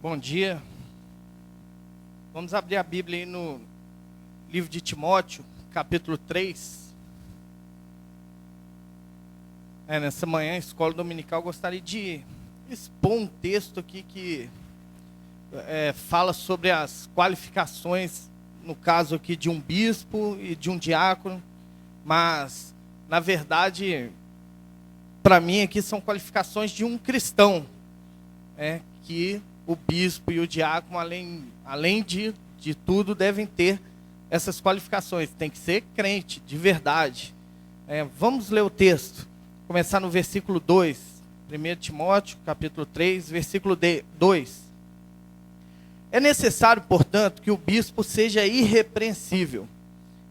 Bom dia. Vamos abrir a Bíblia aí no livro de Timóteo, capítulo 3. Nessa manhã, escola dominical, gostaria de expor um texto aqui que fala sobre as qualificações, no caso aqui de um bispo e de um diácono, mas, na verdade, para mim aqui são qualificações de um cristão, que o bispo e o diácono, além de tudo, devem ter essas qualificações. Tem que ser crente, de verdade. Vamos ler o texto. Começar no versículo 2. 1 Timóteo, capítulo 3, versículo 2. É necessário, portanto, que o bispo seja irrepreensível,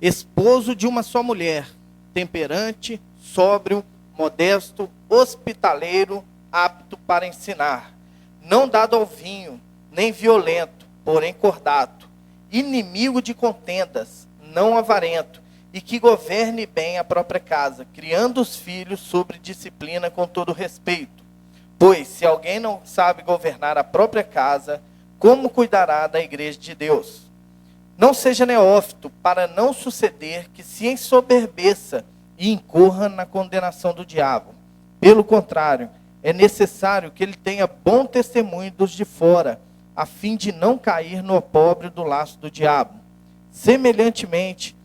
esposo de uma só mulher, temperante, sóbrio, modesto, hospitaleiro, apto para ensinar, não dado ao vinho, nem violento, porém cordato, inimigo de contendas, não avarento, e que governe bem a própria casa, criando os filhos sobre disciplina com todo respeito. Pois, se alguém não sabe governar a própria casa, como cuidará da igreja de Deus? Não seja neófito, para não suceder que se ensoberbeça e incorra na condenação do diabo. Pelo contrário, é necessário que ele tenha bom testemunho dos de fora, a fim de não cair no opróbrio do laço do diabo. Semelhantemente,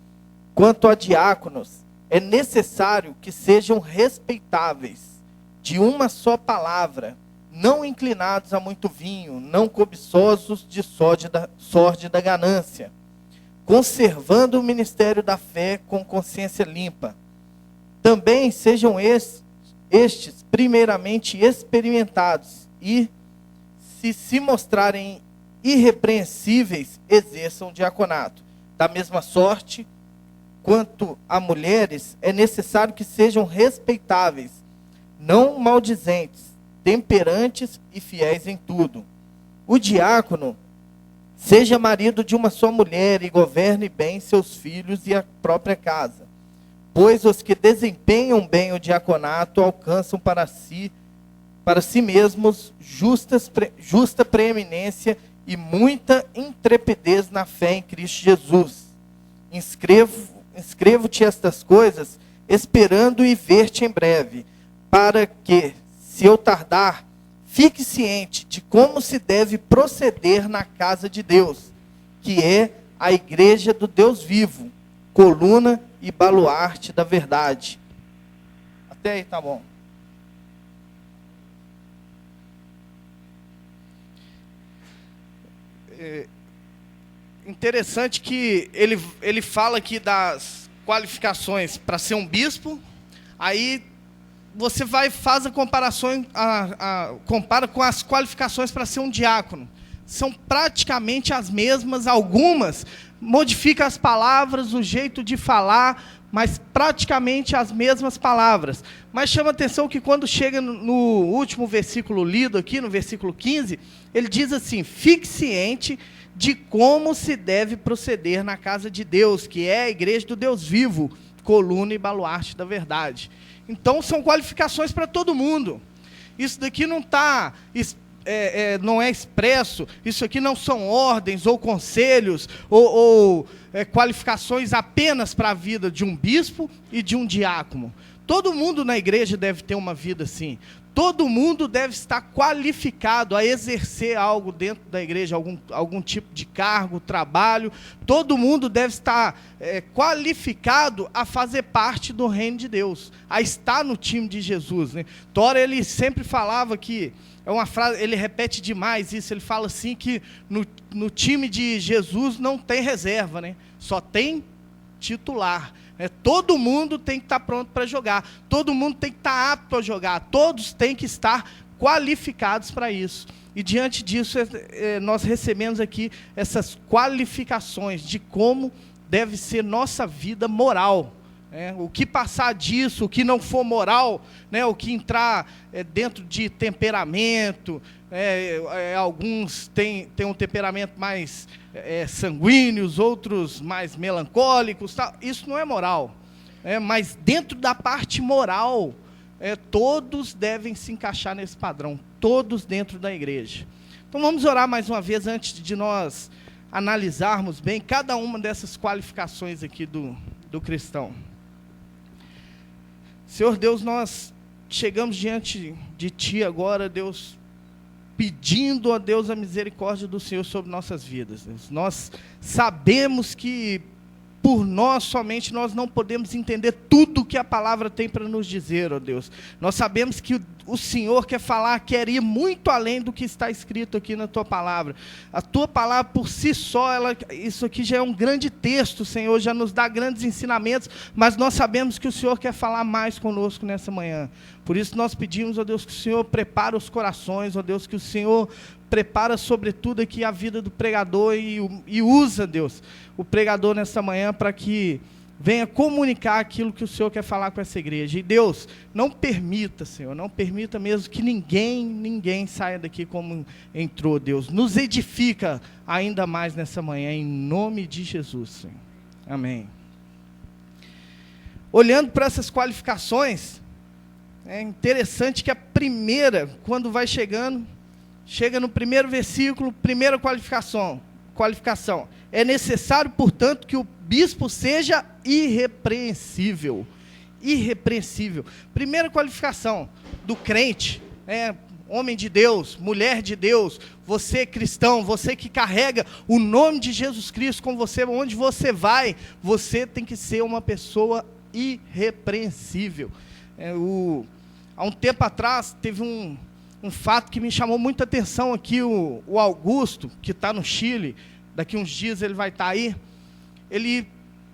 quanto a diáconos, é necessário que sejam respeitáveis, de uma só palavra, não inclinados a muito vinho, não cobiçosos de sórdida ganância, conservando o ministério da fé com consciência limpa. Também sejam estes primeiramente experimentados e, se mostrarem irrepreensíveis, exerçam o diaconato. Da mesma sorte, quanto a mulheres, é necessário que sejam respeitáveis, não maldizentes, temperantes e fiéis em tudo. O diácono seja marido de uma só mulher e governe bem seus filhos e a própria casa. Pois os que desempenham bem o diaconato alcançam para si mesmos justa preeminência e muita intrepidez na fé em Cristo Jesus. Escrevo-te estas coisas, esperando e ver-te em breve, para que, se eu tardar, fique ciente de como se deve proceder na casa de Deus, que é a igreja do Deus vivo, coluna e baluarte da verdade. Até aí tá bom. Interessante que ele fala aqui das qualificações para ser um bispo. Aí você faz a comparação, compara com as qualificações para ser um diácono. São praticamente as mesmas, algumas modifica as palavras, o jeito de falar, mas praticamente as mesmas palavras. Mas chama atenção que quando chega no último versículo lido aqui, no versículo 15, ele diz assim: fique ciente de como se deve proceder na casa de Deus, que é a igreja do Deus vivo, coluna e baluarte da verdade. Então são qualificações para todo mundo. Isso daqui não está não é expresso, isso aqui não são ordens ou conselhos ou qualificações apenas para a vida de um bispo e de um diácono. Todo mundo na igreja deve ter uma vida assim. Todo mundo deve estar qualificado a exercer algo dentro da igreja, algum tipo de cargo, trabalho. Todo mundo deve estar qualificado a fazer parte do reino de Deus, a estar no time de Jesus, né? Tora, ele sempre falava que, é uma frase, ele repete demais isso, ele fala assim que no time de Jesus não tem reserva, né? Só tem titular. Todo mundo tem que estar pronto para jogar, todo mundo tem que estar apto a jogar, todos têm que estar qualificados para isso. E diante disso, nós recebemos aqui essas qualificações de como deve ser nossa vida moral. O que passar disso, o que não for moral, o que entrar dentro de temperamento, alguns têm um temperamento mais sanguíneos, outros mais melancólicos, tal. Isso não é moral. Mas dentro da parte moral, todos devem se encaixar nesse padrão, todos dentro da igreja. Então vamos orar mais uma vez antes de nós analisarmos bem cada uma dessas qualificações aqui do cristão. Senhor Deus, nós chegamos diante de Ti agora, Deus, pedindo a Deus a misericórdia do Senhor sobre nossas vidas, Deus. Nós sabemos que por nós somente nós não podemos entender tudo que a palavra tem para nos dizer, ó Deus. Nós sabemos que o Senhor quer falar, quer ir muito além do que está escrito aqui na Tua palavra. A Tua palavra por si só, isso aqui já é um grande texto, Senhor, já nos dá grandes ensinamentos, mas nós sabemos que o Senhor quer falar mais conosco nessa manhã. Por isso nós pedimos, ó Deus, que o Senhor prepare os corações, ó Deus, que o Senhor prepara sobretudo aqui a vida do pregador e usa, Deus, o pregador nessa manhã para que venha comunicar aquilo que o Senhor quer falar com essa igreja. E Deus, não permita, Senhor, não permita mesmo que ninguém saia daqui como entrou, Deus. Nos edifica ainda mais nessa manhã, em nome de Jesus, Senhor. Amém. Olhando para essas qualificações, é interessante que a primeira, quando vai chegando, chega no primeiro versículo, primeira qualificação. É necessário, portanto, que o bispo seja irrepreensível. Irrepreensível. Primeira qualificação do crente, homem de Deus, mulher de Deus, você cristão, você que carrega o nome de Jesus Cristo com você, onde você vai, você tem que ser uma pessoa irrepreensível. Há um tempo atrás, teve um fato que me chamou muita atenção aqui, o Augusto, que está no Chile, daqui uns dias ele vai estar aí, ele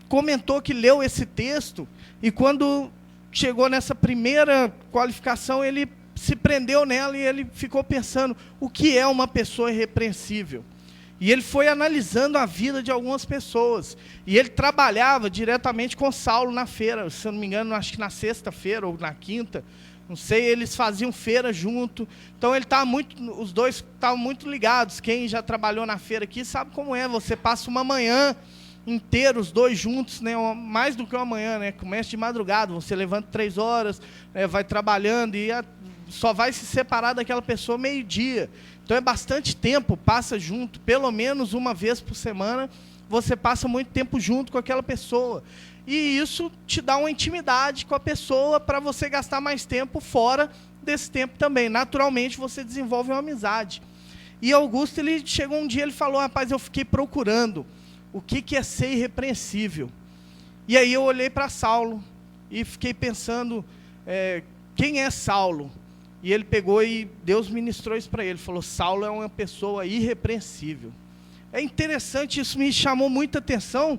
comentou que leu esse texto, e quando chegou nessa primeira qualificação, ele se prendeu nela, e ele ficou pensando, o que é uma pessoa irrepreensível? E ele foi analisando a vida de algumas pessoas, e ele trabalhava diretamente com Saulo na feira, se eu não me engano, acho que na sexta-feira ou na quinta, não sei, eles faziam feira junto, então os dois estavam muito ligados. Quem já trabalhou na feira aqui sabe como é, você passa uma manhã inteira, os dois juntos, né, mais do que uma manhã, né, começa de madrugada, você levanta 3 horas, vai trabalhando e só vai se separar daquela pessoa meio-dia. Então é bastante tempo, passa junto, pelo menos uma vez por semana, você passa muito tempo junto com aquela pessoa. E isso te dá uma intimidade com a pessoa para você gastar mais tempo fora desse tempo também. Naturalmente, você desenvolve uma amizade. E Augusto, ele chegou um dia, ele falou, rapaz, eu fiquei procurando o que é ser irrepreensível. E aí eu olhei para Saulo e fiquei pensando, quem é Saulo? E ele pegou e Deus ministrou isso para ele. Falou, Saulo é uma pessoa irrepreensível. É interessante, isso me chamou muita atenção,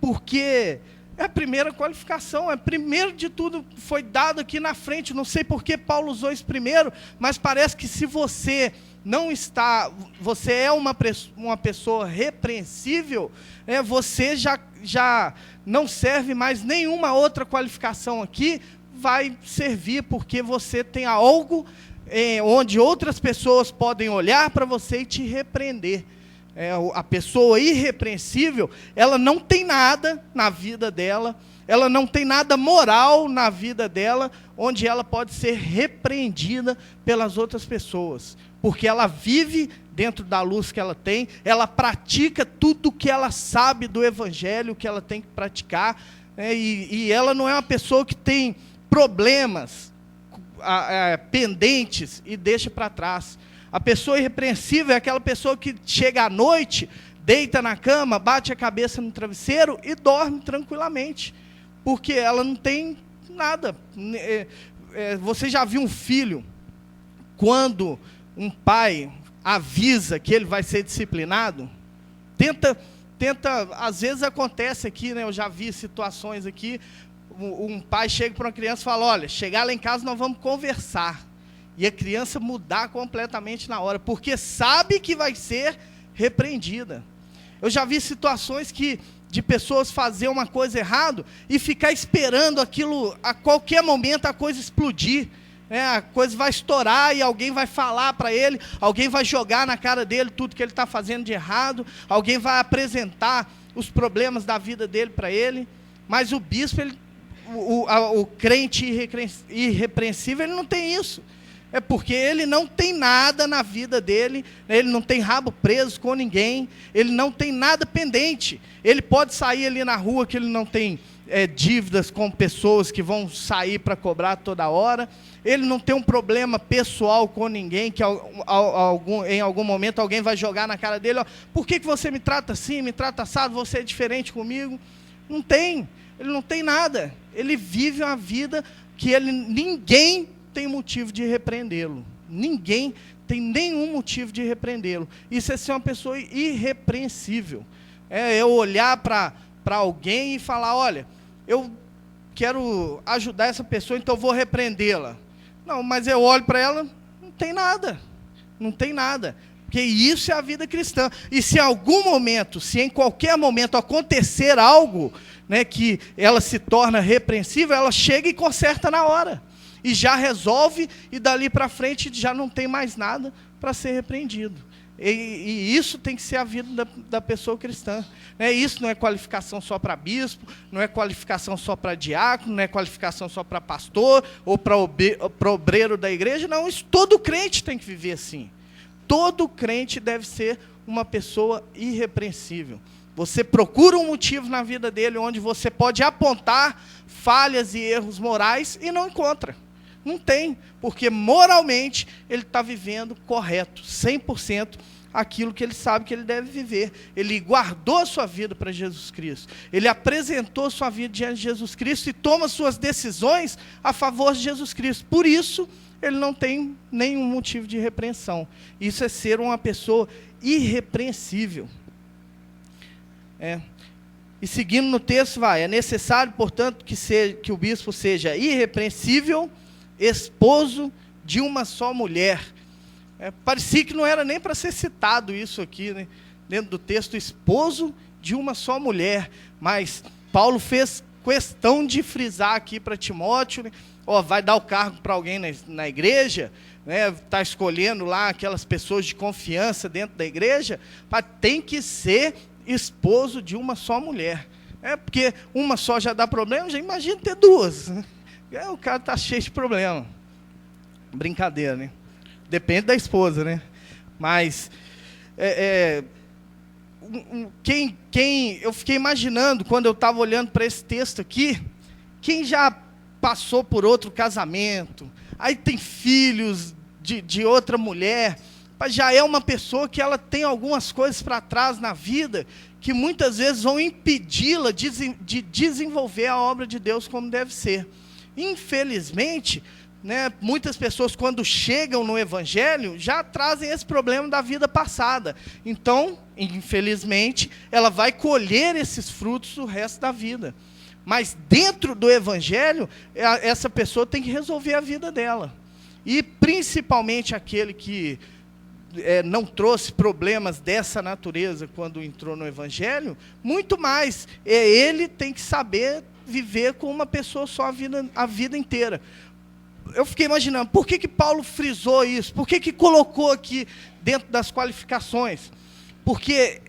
porque é a primeira qualificação, primeiro de tudo foi dado aqui na frente. Não sei por que Paulo usou isso primeiro, mas parece que se você você é uma pessoa repreensível, você já não serve mais nenhuma outra qualificação aqui, vai servir porque você tem algo onde outras pessoas podem olhar para você e te repreender. A pessoa irrepreensível, ela não tem nada na vida dela, ela não tem nada moral na vida dela, onde ela pode ser repreendida pelas outras pessoas, porque ela vive dentro da luz que ela tem, ela pratica tudo que ela sabe do Evangelho, que ela tem que praticar, e ela não é uma pessoa que tem problemas pendentes e deixa para trás. A pessoa irrepreensível é aquela pessoa que chega à noite, deita na cama, bate a cabeça no travesseiro e dorme tranquilamente, porque ela não tem nada. Você já viu um filho, quando um pai avisa que ele vai ser disciplinado? Às vezes acontece aqui, né, eu já vi situações aqui, um pai chega para uma criança e fala, olha, chegar lá em casa nós vamos conversar. E a criança mudar completamente na hora, porque sabe que vai ser repreendida. Eu já vi situações de pessoas fazer uma coisa errada e ficar esperando aquilo, a qualquer momento a coisa explodir. A coisa vai estourar e alguém vai falar para ele, alguém vai jogar na cara dele tudo que ele está fazendo de errado, alguém vai apresentar os problemas da vida dele para ele. Mas o bispo, o crente irrepreensível, ele não tem isso. É porque ele não tem nada na vida dele, ele não tem rabo preso com ninguém, ele não tem nada pendente. Ele pode sair ali na rua que ele não tem dívidas com pessoas que vão sair para cobrar toda hora. Ele não tem um problema pessoal com ninguém, que em algum momento alguém vai jogar na cara dele, ó, por que você me trata assim, me trata assado, você é diferente comigo? Não tem, ele não tem nada. Ele vive uma vida que ninguém tem motivo de repreendê-lo. Ninguém tem nenhum motivo de repreendê-lo. Isso é ser uma pessoa irrepreensível. É eu olhar para alguém e falar, olha, eu quero ajudar essa pessoa, então eu vou repreendê-la. Não, mas eu olho para ela, não tem nada. Não tem nada. Porque isso é a vida cristã. E se em algum momento, se em qualquer momento acontecer algo, né, que ela se torna repreensível, ela chega e conserta na hora. E já resolve, e dali para frente já não tem mais nada para ser repreendido. E isso tem que ser a vida da pessoa cristã. Isso não é qualificação só para bispo, não é qualificação só para diácono, não é qualificação só para pastor, ou para obreiro da igreja, não, isso todo crente tem que viver assim. Todo crente deve ser uma pessoa irrepreensível. Você procura um motivo na vida dele onde você pode apontar falhas e erros morais e não encontra. Não tem, porque moralmente ele está vivendo correto, 100% aquilo que ele sabe que ele deve viver. Ele guardou a sua vida para Jesus Cristo. Ele apresentou sua vida diante de Jesus Cristo e toma suas decisões a favor de Jesus Cristo. Por isso, ele não tem nenhum motivo de repreensão. Isso é ser uma pessoa irrepreensível. E seguindo no texto, é necessário, portanto, que o bispo seja irrepreensível, esposo de uma só mulher. Parecia que não era nem para ser citado isso aqui, né? Dentro do texto, esposo de uma só mulher. Mas Paulo fez questão de frisar aqui para Timóteo, né? Vai dar o cargo para alguém na igreja, está escolhendo lá aquelas pessoas de confiança dentro da igreja, tem que ser esposo de uma só mulher. Porque uma só já dá problema, já imagina ter duas, né? O cara está cheio de problema. Brincadeira, né? Depende da esposa, né? Mas eu fiquei imaginando, quando eu estava olhando para esse texto aqui, quem já passou por outro casamento, aí tem filhos de outra mulher, já é uma pessoa que ela tem algumas coisas para trás na vida, que muitas vezes vão impedi-la de desenvolver a obra de Deus como deve ser. Infelizmente, muitas pessoas, quando chegam no Evangelho, já trazem esse problema da vida passada. Então, infelizmente, ela vai colher esses frutos o resto da vida. Mas dentro do Evangelho, essa pessoa tem que resolver a vida dela. E principalmente aquele que não trouxe problemas dessa natureza quando entrou no Evangelho, muito mais. Ele tem que saber viver com uma pessoa só a vida inteira. Eu fiquei imaginando, por que Paulo frisou isso? Por que colocou aqui dentro das qualificações? Porque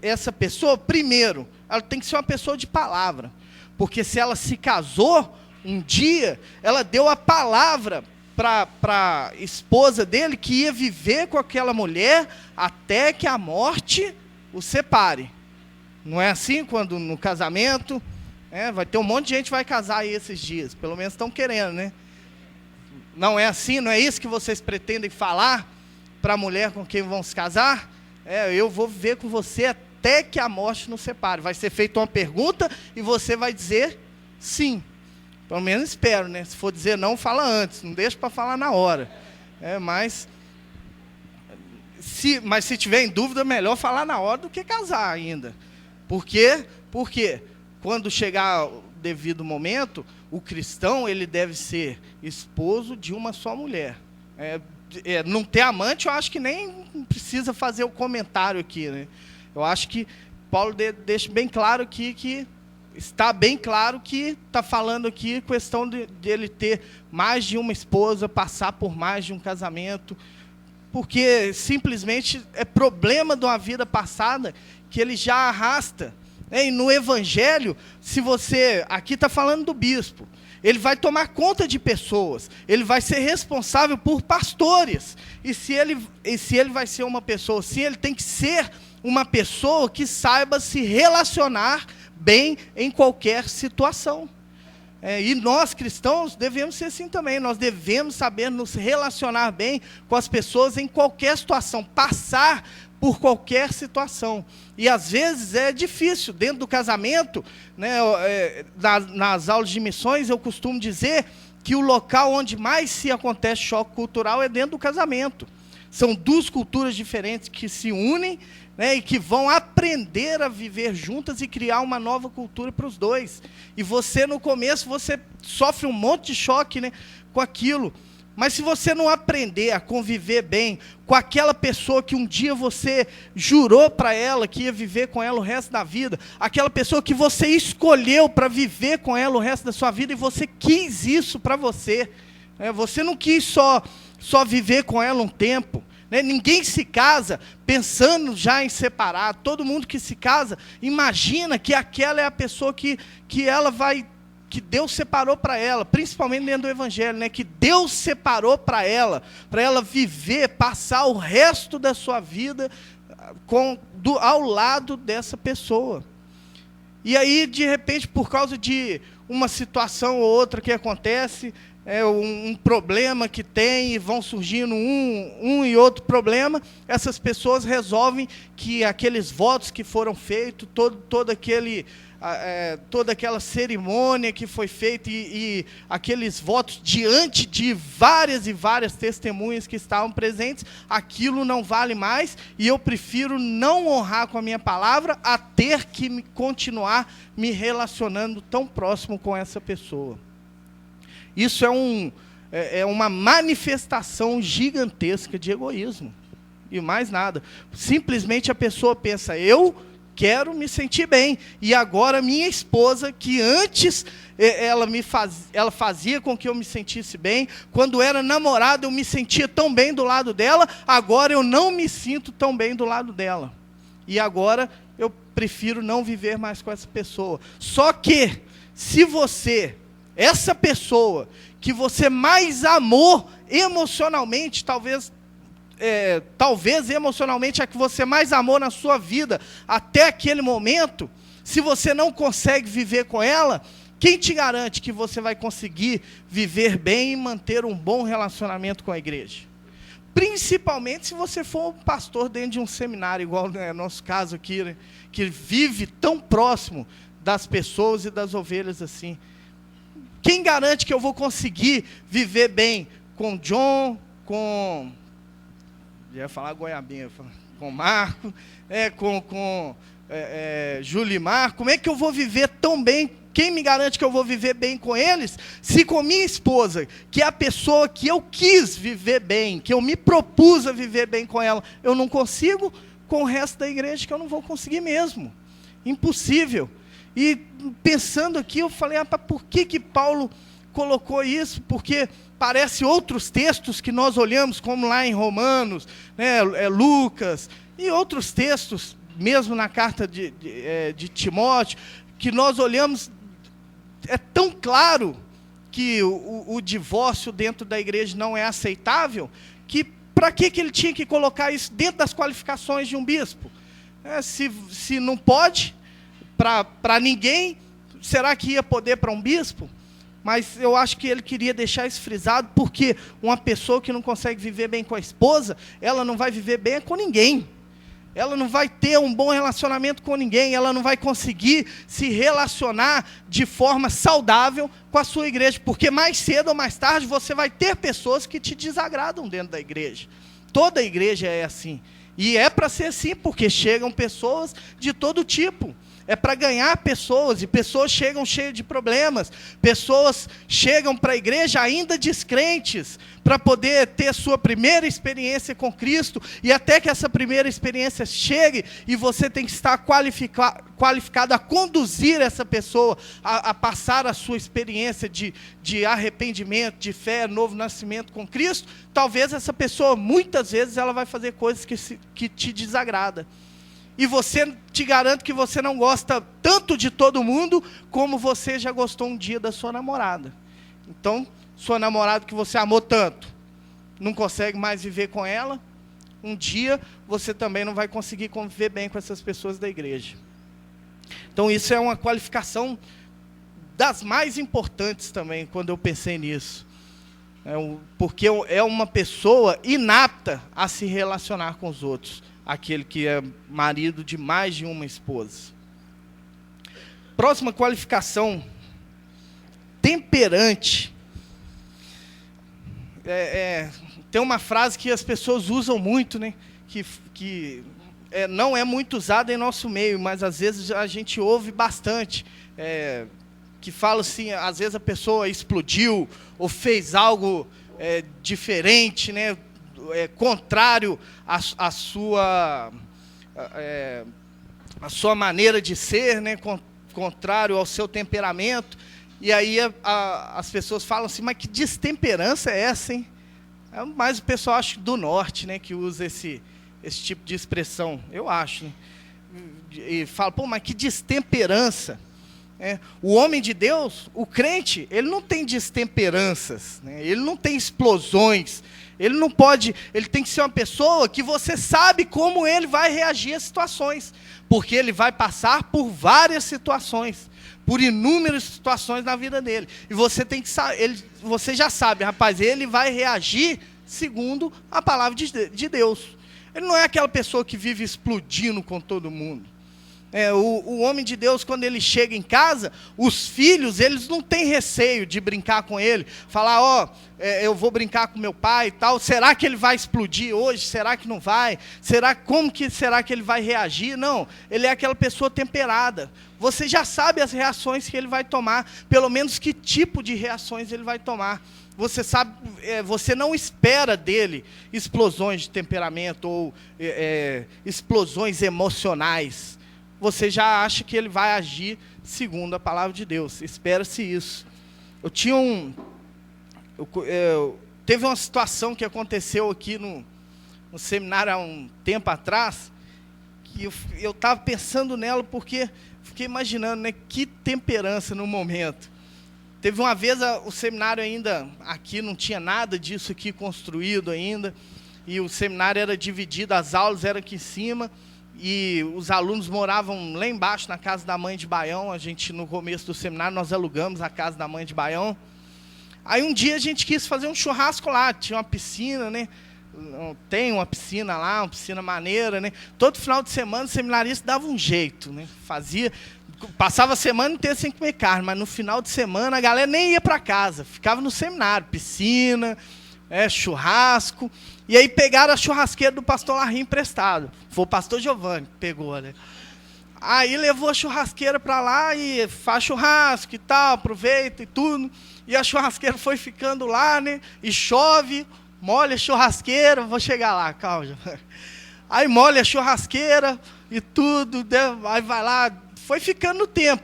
essa pessoa, primeiro, ela tem que ser uma pessoa de palavra. Porque se ela se casou um dia, ela deu a palavra para a esposa dele que ia viver com aquela mulher até que a morte o separe. Não é assim quando no casamento... vai ter um monte de gente que vai casar aí esses dias, pelo menos estão querendo, né? Não é assim, não é isso que vocês pretendem falar para a mulher com quem vão se casar? Eu vou viver com você até que a morte nos separe. Vai ser feita uma pergunta e você vai dizer sim. Pelo menos espero, né? Se for dizer não, fala antes, não deixa para falar na hora. Mas se tiver em dúvida, melhor falar na hora do que casar ainda. Por quê? Porque quando chegar o devido momento, o cristão ele deve ser esposo de uma só mulher. Não ter amante, eu acho que nem precisa fazer o comentário aqui, né? Eu acho que Paulo deixa bem claro aqui que está bem claro que está falando aqui questão de ele ter mais de uma esposa, passar por mais de um casamento, porque simplesmente é problema de uma vida passada que ele já arrasta. E no Evangelho, se você... Aqui está falando do bispo. ele vai tomar conta de pessoas, ele vai ser responsável por pastores. E se ele vai ser uma pessoa assim, ele tem que ser uma pessoa que saiba se relacionar bem em qualquer situação. E nós, cristãos, devemos ser assim também. Nós devemos saber nos relacionar bem com as pessoas em qualquer situação, passar por qualquer situação. E às vezes é difícil, dentro do casamento, né, nas aulas de missões, eu costumo dizer que o local onde mais se acontece choque cultural é dentro do casamento. São duas culturas diferentes que se unem, né, e que vão aprender a viver juntas e criar uma nova cultura para os dois. E você, no começo, você sofre um monte de choque, né, com aquilo. Mas se você não aprender a conviver bem com aquela pessoa que um dia você jurou para ela que ia viver com ela o resto da vida, aquela pessoa que você escolheu para viver com ela o resto da sua vida, e você quis isso para você, né, você não quis só viver com ela um tempo, né? Ninguém se casa pensando já em separar. Todo mundo que se casa imagina que aquela é a pessoa que Deus separou para ela, principalmente dentro do Evangelho, né? Que Deus separou para ela viver, passar o resto da sua vida ao lado dessa pessoa. E aí, de repente, por causa de uma situação ou outra que acontece, um problema que tem, e vão surgindo um e outro problema, essas pessoas resolvem que aqueles votos que foram feitos, toda aquela cerimônia que foi feita e aqueles votos diante de várias e várias testemunhas que estavam presentes, aquilo não vale mais, e eu prefiro não honrar com a minha palavra a ter que continuar me relacionando tão próximo com essa pessoa. Isso é uma manifestação gigantesca de egoísmo, e mais nada. Simplesmente a pessoa pensa, eu quero me sentir bem, e agora minha esposa, que antes ela fazia com que eu me sentisse bem, quando era namorada eu me sentia tão bem do lado dela, agora eu não me sinto tão bem do lado dela, e agora eu prefiro não viver mais com essa pessoa. Só que, se essa pessoa que você mais amou emocionalmente, talvez emocionalmente a que você mais amou na sua vida até aquele momento, se você não consegue viver com ela, quem te garante que você vai conseguir viver bem e manter um bom relacionamento com a igreja? Principalmente se você for um pastor dentro de um seminário, igual no nosso caso aqui, né, que vive tão próximo das pessoas e das ovelhas assim. Quem garante que eu vou conseguir viver bem com John, ia falar Goiabinha, com Marco, com Julimar? Como é que eu vou viver tão bem? Quem me garante que eu vou viver bem com eles, se com minha esposa, que é a pessoa que eu quis viver bem, que eu me propus a viver bem com ela, eu não consigo, com o resto da igreja que eu não vou conseguir mesmo. Impossível. E pensando aqui, eu falei, por que Paulo colocou isso? Porque parece outros textos que nós olhamos, como lá em Romanos, né, Lucas, e outros textos, mesmo na carta de Timóteo, que nós olhamos, é tão claro que o divórcio dentro da igreja não é aceitável, que para que ele tinha que colocar isso dentro das qualificações de um bispo? Se não pode para ninguém, será que ia poder para um bispo? Mas eu acho que ele queria deixar isso frisado, porque uma pessoa que não consegue viver bem com a esposa, ela não vai viver bem com ninguém. Ela não vai ter um bom relacionamento com ninguém, ela não vai conseguir se relacionar de forma saudável com a sua igreja, porque mais cedo ou mais tarde você vai ter pessoas que te desagradam dentro da igreja. Toda igreja é assim. E é para ser assim, porque chegam pessoas de todo tipo. É para ganhar pessoas, e pessoas chegam cheias de problemas, pessoas chegam para a igreja ainda descrentes, para poder ter sua primeira experiência com Cristo, e até que essa primeira experiência chegue, e você tem que estar qualificado a conduzir essa pessoa, a passar a sua experiência de arrependimento, de fé, novo nascimento com Cristo. Talvez essa pessoa, muitas vezes, ela vai fazer coisas que te desagradam. E você, te garanto que você não gosta tanto de todo mundo, como você já gostou um dia da sua namorada. Então, sua namorada que você amou tanto, não consegue mais viver com ela, um dia você também não vai conseguir conviver bem com essas pessoas da igreja. Então, isso é uma qualificação das mais importantes também, quando eu pensei nisso. Porque é uma pessoa inapta a se relacionar com os outros, aquele que é marido de mais de uma esposa. Próxima qualificação, temperante. Tem uma frase que as pessoas usam muito, né? Que não é muito usada em nosso meio, mas às vezes a gente ouve bastante. Que fala assim, às vezes a pessoa explodiu ou fez algo diferente, né? Contrário à sua maneira de ser, né? Contrário ao seu temperamento. E aí as pessoas falam assim, mas que destemperança é essa, hein? Mas o pessoal, acho, do norte, né, que usa esse tipo de expressão, eu acho, né? E fala, pô, mas que destemperança. O homem de Deus, o crente, ele não tem destemperanças, né? Ele não tem explosões, ele não pode, ele tem que ser uma pessoa que você sabe como ele vai reagir às situações, porque ele vai passar por várias situações, por inúmeras situações na vida dele, e você tem que saber, você já sabe, rapaz, ele vai reagir segundo a palavra de Deus. Ele não é aquela pessoa que vive explodindo com todo mundo. O homem de Deus, quando ele chega em casa, os filhos, eles não têm receio de brincar com ele, falar, eu vou brincar com meu pai e tal, será que ele vai explodir hoje, será que não vai, como que será que ele vai reagir? Não, ele é aquela pessoa temperada, você já sabe as reações que ele vai tomar, pelo menos que tipo de reações ele vai tomar, você sabe, você não espera dele explosões de temperamento, ou explosões emocionais, você já acha que ele vai agir segundo a palavra de Deus. Espera-se isso. Teve uma situação que aconteceu aqui no seminário há um tempo atrás, que eu estava pensando nela porque fiquei imaginando, né, que temperança no momento. Teve uma vez, o seminário ainda, aqui não tinha nada disso aqui construído ainda, e o seminário era dividido, as aulas eram aqui em cima, e os alunos moravam lá embaixo, na casa da mãe de Baião. A gente, no começo do seminário, nós alugamos a casa da mãe de Baião. Aí um dia a gente quis fazer um churrasco lá, tinha uma piscina, né? Tem uma piscina lá, uma piscina maneira, né? Todo final de semana o seminarista dava um jeito, né? Passava a semana inteira sem comer carne, mas no final de semana a galera nem ia para casa, ficava no seminário, piscina, churrasco. E aí pegaram a churrasqueira do pastor Larry emprestado. Foi o pastor Giovanni que pegou, né? Aí levou a churrasqueira para lá e faz churrasco e tal, aproveita e tudo. E a churrasqueira foi ficando lá, né? E chove, molha a churrasqueira, vou chegar lá, calma. Aí molha a churrasqueira e tudo, aí vai lá, foi ficando no tempo.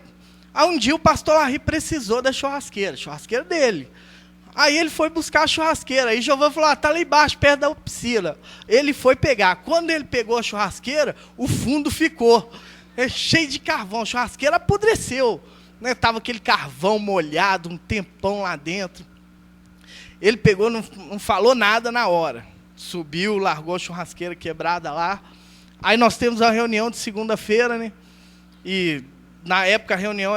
Aí um dia o pastor Larry precisou da churrasqueira dele. Aí ele foi buscar a churrasqueira. Aí Giovanni falou, tá lá embaixo, perto da piscina. Ele foi pegar. Quando ele pegou a churrasqueira, o fundo ficou cheio de carvão. A churrasqueira apodreceu, né? Tava aquele carvão molhado, um tempão lá dentro. Ele pegou, não falou nada na hora. Subiu, largou a churrasqueira quebrada lá. Aí nós temos a reunião de segunda-feira, né? E na época a reunião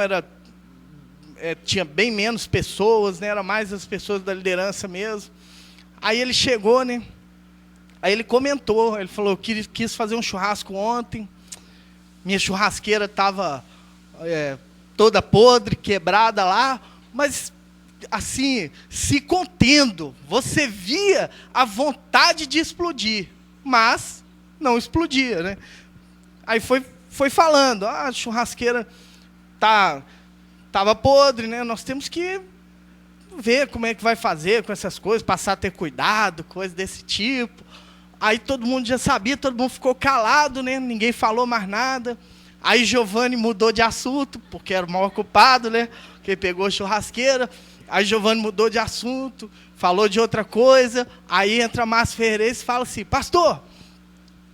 tinha bem menos pessoas, né? Era mais as pessoas da liderança mesmo. Aí ele chegou, né? Aí ele comentou, ele falou, quis fazer um churrasco ontem, minha churrasqueira estava toda podre, quebrada lá, mas assim, se contendo, você via a vontade de explodir, mas não explodia, né? Aí foi falando, a churrasqueira estava podre, né? Nós temos que ver como é que vai fazer com essas coisas, passar a ter cuidado, coisas desse tipo. Aí todo mundo já sabia, todo mundo ficou calado, né? Ninguém falou mais nada. Aí Giovanni mudou de assunto, porque era o maior culpado, né? Porque pegou a churrasqueira. Aí Giovanni mudou de assunto, falou de outra coisa. Aí entra Márcio Ferreira e fala assim, pastor,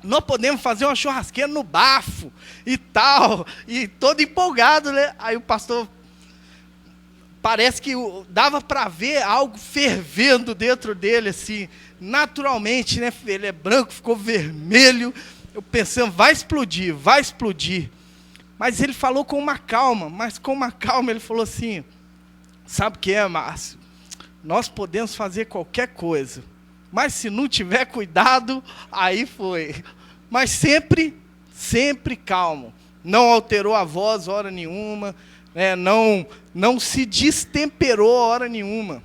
nós podemos fazer uma churrasqueira no bafo e tal. E todo empolgado, né? Aí o pastor parece que dava para ver algo fervendo dentro dele, assim, naturalmente, né? Ele é branco, ficou vermelho. Eu pensando, vai explodir, vai explodir. Mas ele falou com uma calma, ele falou assim, sabe o que é, Márcio? Nós podemos fazer qualquer coisa, mas se não tiver cuidado, aí foi. Mas sempre calmo. Não alterou a voz hora nenhuma, né? Não se destemperou hora nenhuma.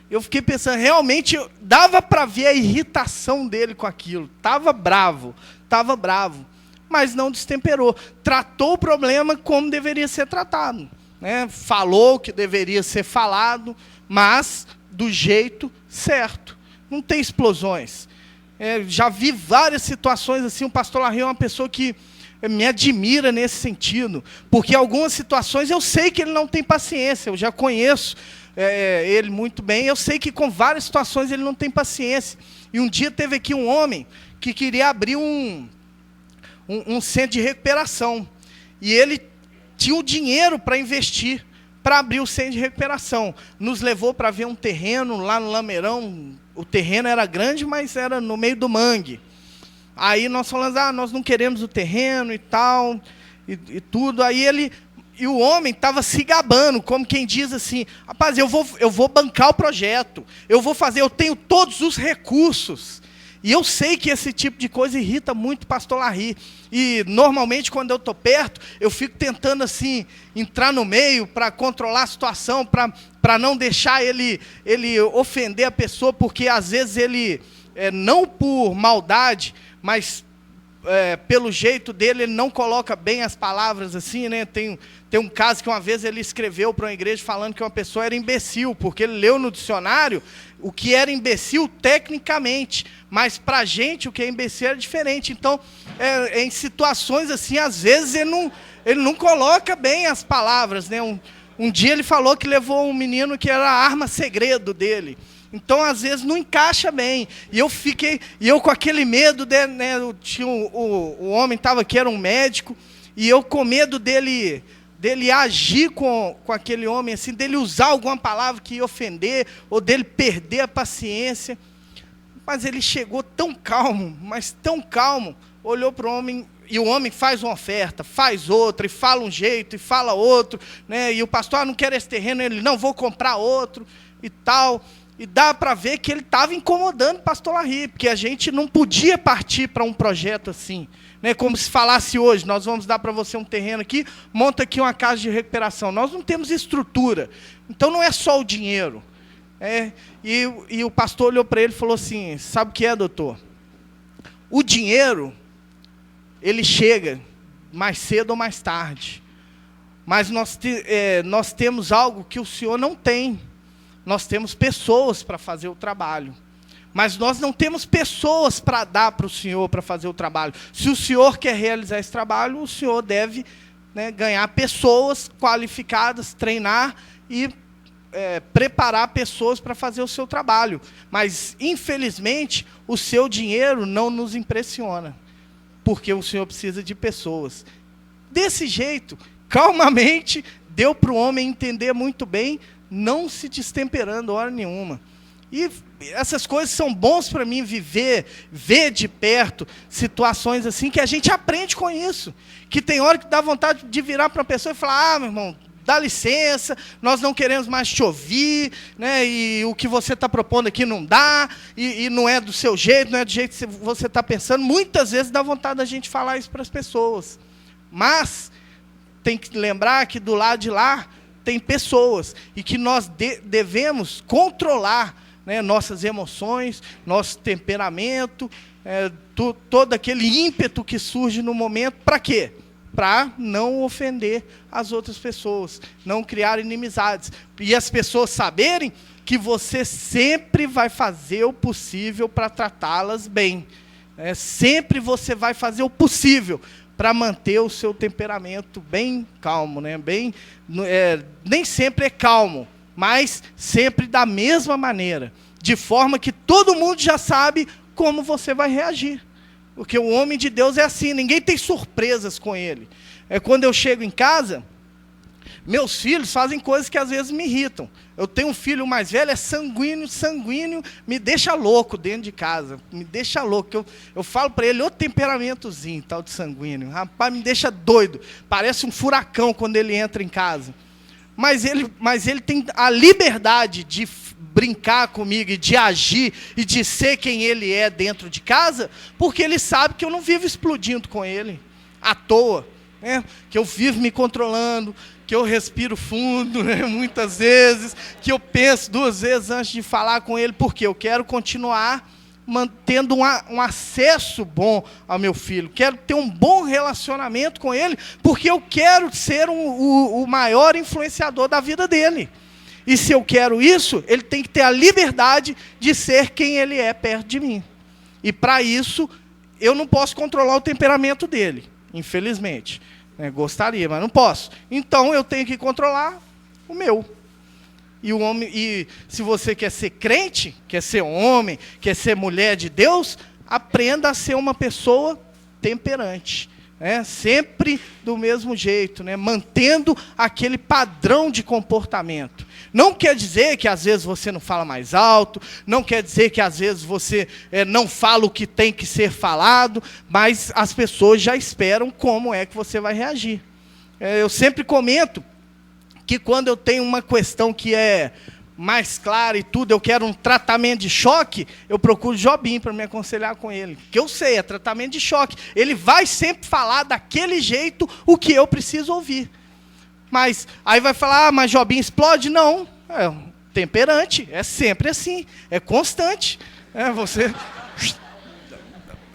Eu fiquei pensando, realmente dava para ver a irritação dele com aquilo. Estava bravo, mas não destemperou. Tratou o problema como deveria ser tratado, né? Falou o que deveria ser falado, mas do jeito certo. Não tem explosões. Já vi várias situações assim. O pastor Larry é uma pessoa que me admira nesse sentido, porque algumas situações eu sei que ele não tem paciência, eu já conheço ele muito bem, eu sei que com várias situações ele não tem paciência. E um dia teve aqui um homem que queria abrir um centro de recuperação, e ele tinha o dinheiro para investir, para abrir o centro de recuperação. Nos levou para ver um terreno lá no Lameirão. O terreno era grande, mas era no meio do mangue. Aí nós falamos, nós não queremos o terreno e tal, e tudo. Aí e o homem estava se gabando, como quem diz assim, rapaz, eu vou bancar o projeto, eu tenho todos os recursos. E eu sei que esse tipo de coisa irrita muito o pastor Larry. E, normalmente, quando eu estou perto, eu fico tentando, assim, entrar no meio para controlar a situação, para não deixar ele ofender a pessoa, porque, às vezes, ele, não por maldade, mas pelo jeito dele, ele não coloca bem as palavras, assim, né? Tem um caso que uma vez ele escreveu para uma igreja falando que uma pessoa era imbecil, porque ele leu no dicionário o que era imbecil tecnicamente, mas para a gente o que é imbecil era diferente. Então, em situações assim, às vezes ele não coloca bem as palavras, né? Um dia ele falou que levou um menino que era a arma segredo dele. Então, às vezes, não encaixa bem. E eu com aquele medo, né? O homem estava aqui, era um médico, e eu com medo dele agir com aquele homem, assim, dele usar alguma palavra que ia ofender, ou dele perder a paciência. Mas ele chegou tão calmo, mas tão calmo, olhou para o homem, e o homem faz uma oferta, faz outra, e fala um jeito, e fala outro, né? E o pastor, não quero esse terreno, ele, não, vou comprar outro, e tal. E dá para ver que ele estava incomodando o pastor Larry, porque a gente não podia partir para um projeto assim, né? Como se falasse hoje, nós vamos dar para você um terreno aqui, monta aqui uma casa de recuperação. Nós não temos estrutura, então não é só o dinheiro. E o pastor olhou para ele e falou assim, sabe o que é, doutor? O dinheiro, ele chega mais cedo ou mais tarde, mas nós temos algo que o senhor não tem. Nós temos pessoas para fazer o trabalho, mas nós não temos pessoas para dar para o senhor para fazer o trabalho. Se o senhor quer realizar esse trabalho, o senhor deve, né, ganhar pessoas qualificadas, treinar e preparar pessoas para fazer o seu trabalho. Mas, infelizmente, o seu dinheiro não nos impressiona, porque o senhor precisa de pessoas. Desse jeito, calmamente, deu para o homem entender muito bem, não se destemperando hora nenhuma. E essas coisas são bons para mim ver de perto situações assim, que a gente aprende com isso. Que tem hora que dá vontade de virar para uma pessoa e falar, meu irmão, dá licença, nós não queremos mais te ouvir, né? E o que você está propondo aqui não dá, e não é do seu jeito, não é do jeito que você está pensando. Muitas vezes dá vontade da gente falar isso para as pessoas. Mas tem que lembrar que do lado de lá tem pessoas, e que nós devemos controlar, né, nossas emoções, nosso temperamento, todo aquele ímpeto que surge no momento. Para quê? Para não ofender as outras pessoas, não criar inimizades. E as pessoas saberem que você sempre vai fazer o possível para tratá-las bem. Sempre você vai fazer o possível para manter o seu temperamento bem calmo, né? Nem sempre é calmo, mas sempre da mesma maneira, de forma que todo mundo já sabe como você vai reagir. Porque o homem de Deus é assim, ninguém tem surpresas com ele. Quando eu chego em casa, Meus filhos fazem coisas que às vezes me irritam. Eu tenho um filho mais velho, é sanguíneo, me deixa louco dentro de casa. Me deixa louco. Eu falo para ele, outro temperamentozinho, tal de sanguíneo. Rapaz, me deixa doido. Parece um furacão quando ele entra em casa. Mas ele tem a liberdade de brincar comigo e de agir e de ser quem ele é dentro de casa, porque ele sabe que eu não vivo explodindo com ele, à toa, né? Que eu vivo me controlando, que eu respiro fundo, né? Muitas vezes, que eu penso 2 vezes antes de falar com ele, porque eu quero continuar mantendo um acesso bom ao meu filho, quero ter um bom relacionamento com ele, porque eu quero ser o maior influenciador da vida dele. E se eu quero isso, ele tem que ter a liberdade de ser quem ele é perto de mim. E para isso, eu não posso controlar o temperamento dele, infelizmente. Gostaria, mas não posso. Então eu tenho que controlar o meu. E se você quer ser crente, quer ser homem, quer ser mulher de Deus, aprenda a ser uma pessoa temperante, né? Sempre do mesmo jeito, né? Mantendo aquele padrão de comportamento. Não quer dizer que às vezes você não fala mais alto, não quer dizer que às vezes você não fala o que tem que ser falado, mas as pessoas já esperam como é que você vai reagir. Eu sempre comento que quando eu tenho uma questão que é mais clara e tudo, eu quero um tratamento de choque, eu procuro Jobim para me aconselhar com ele. Que eu sei, é tratamento de choque. Ele vai sempre falar daquele jeito o que eu preciso ouvir. Mas aí vai falar, mas Jobim explode? Não, é temperante, é sempre assim, é constante.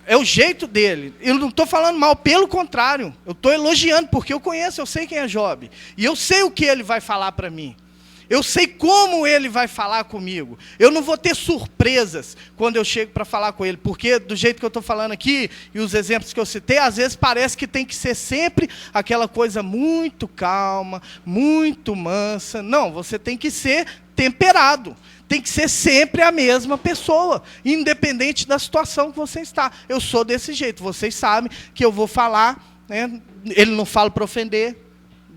É o jeito dele. Eu não estou falando mal, pelo contrário. Eu estou elogiando, porque eu conheço, eu sei quem é Job. E eu sei o que ele vai falar para mim. Eu sei como ele vai falar comigo. Eu não vou ter surpresas quando eu chego para falar com ele. Porque do jeito que eu estou falando aqui, e os exemplos que eu citei, às vezes parece que tem que ser sempre aquela coisa muito calma, muito mansa. Não, você tem que ser temperado. Tem que ser sempre a mesma pessoa, independente da situação que você está. Eu sou desse jeito, vocês sabem que eu vou falar, né? Ele não fala para ofender,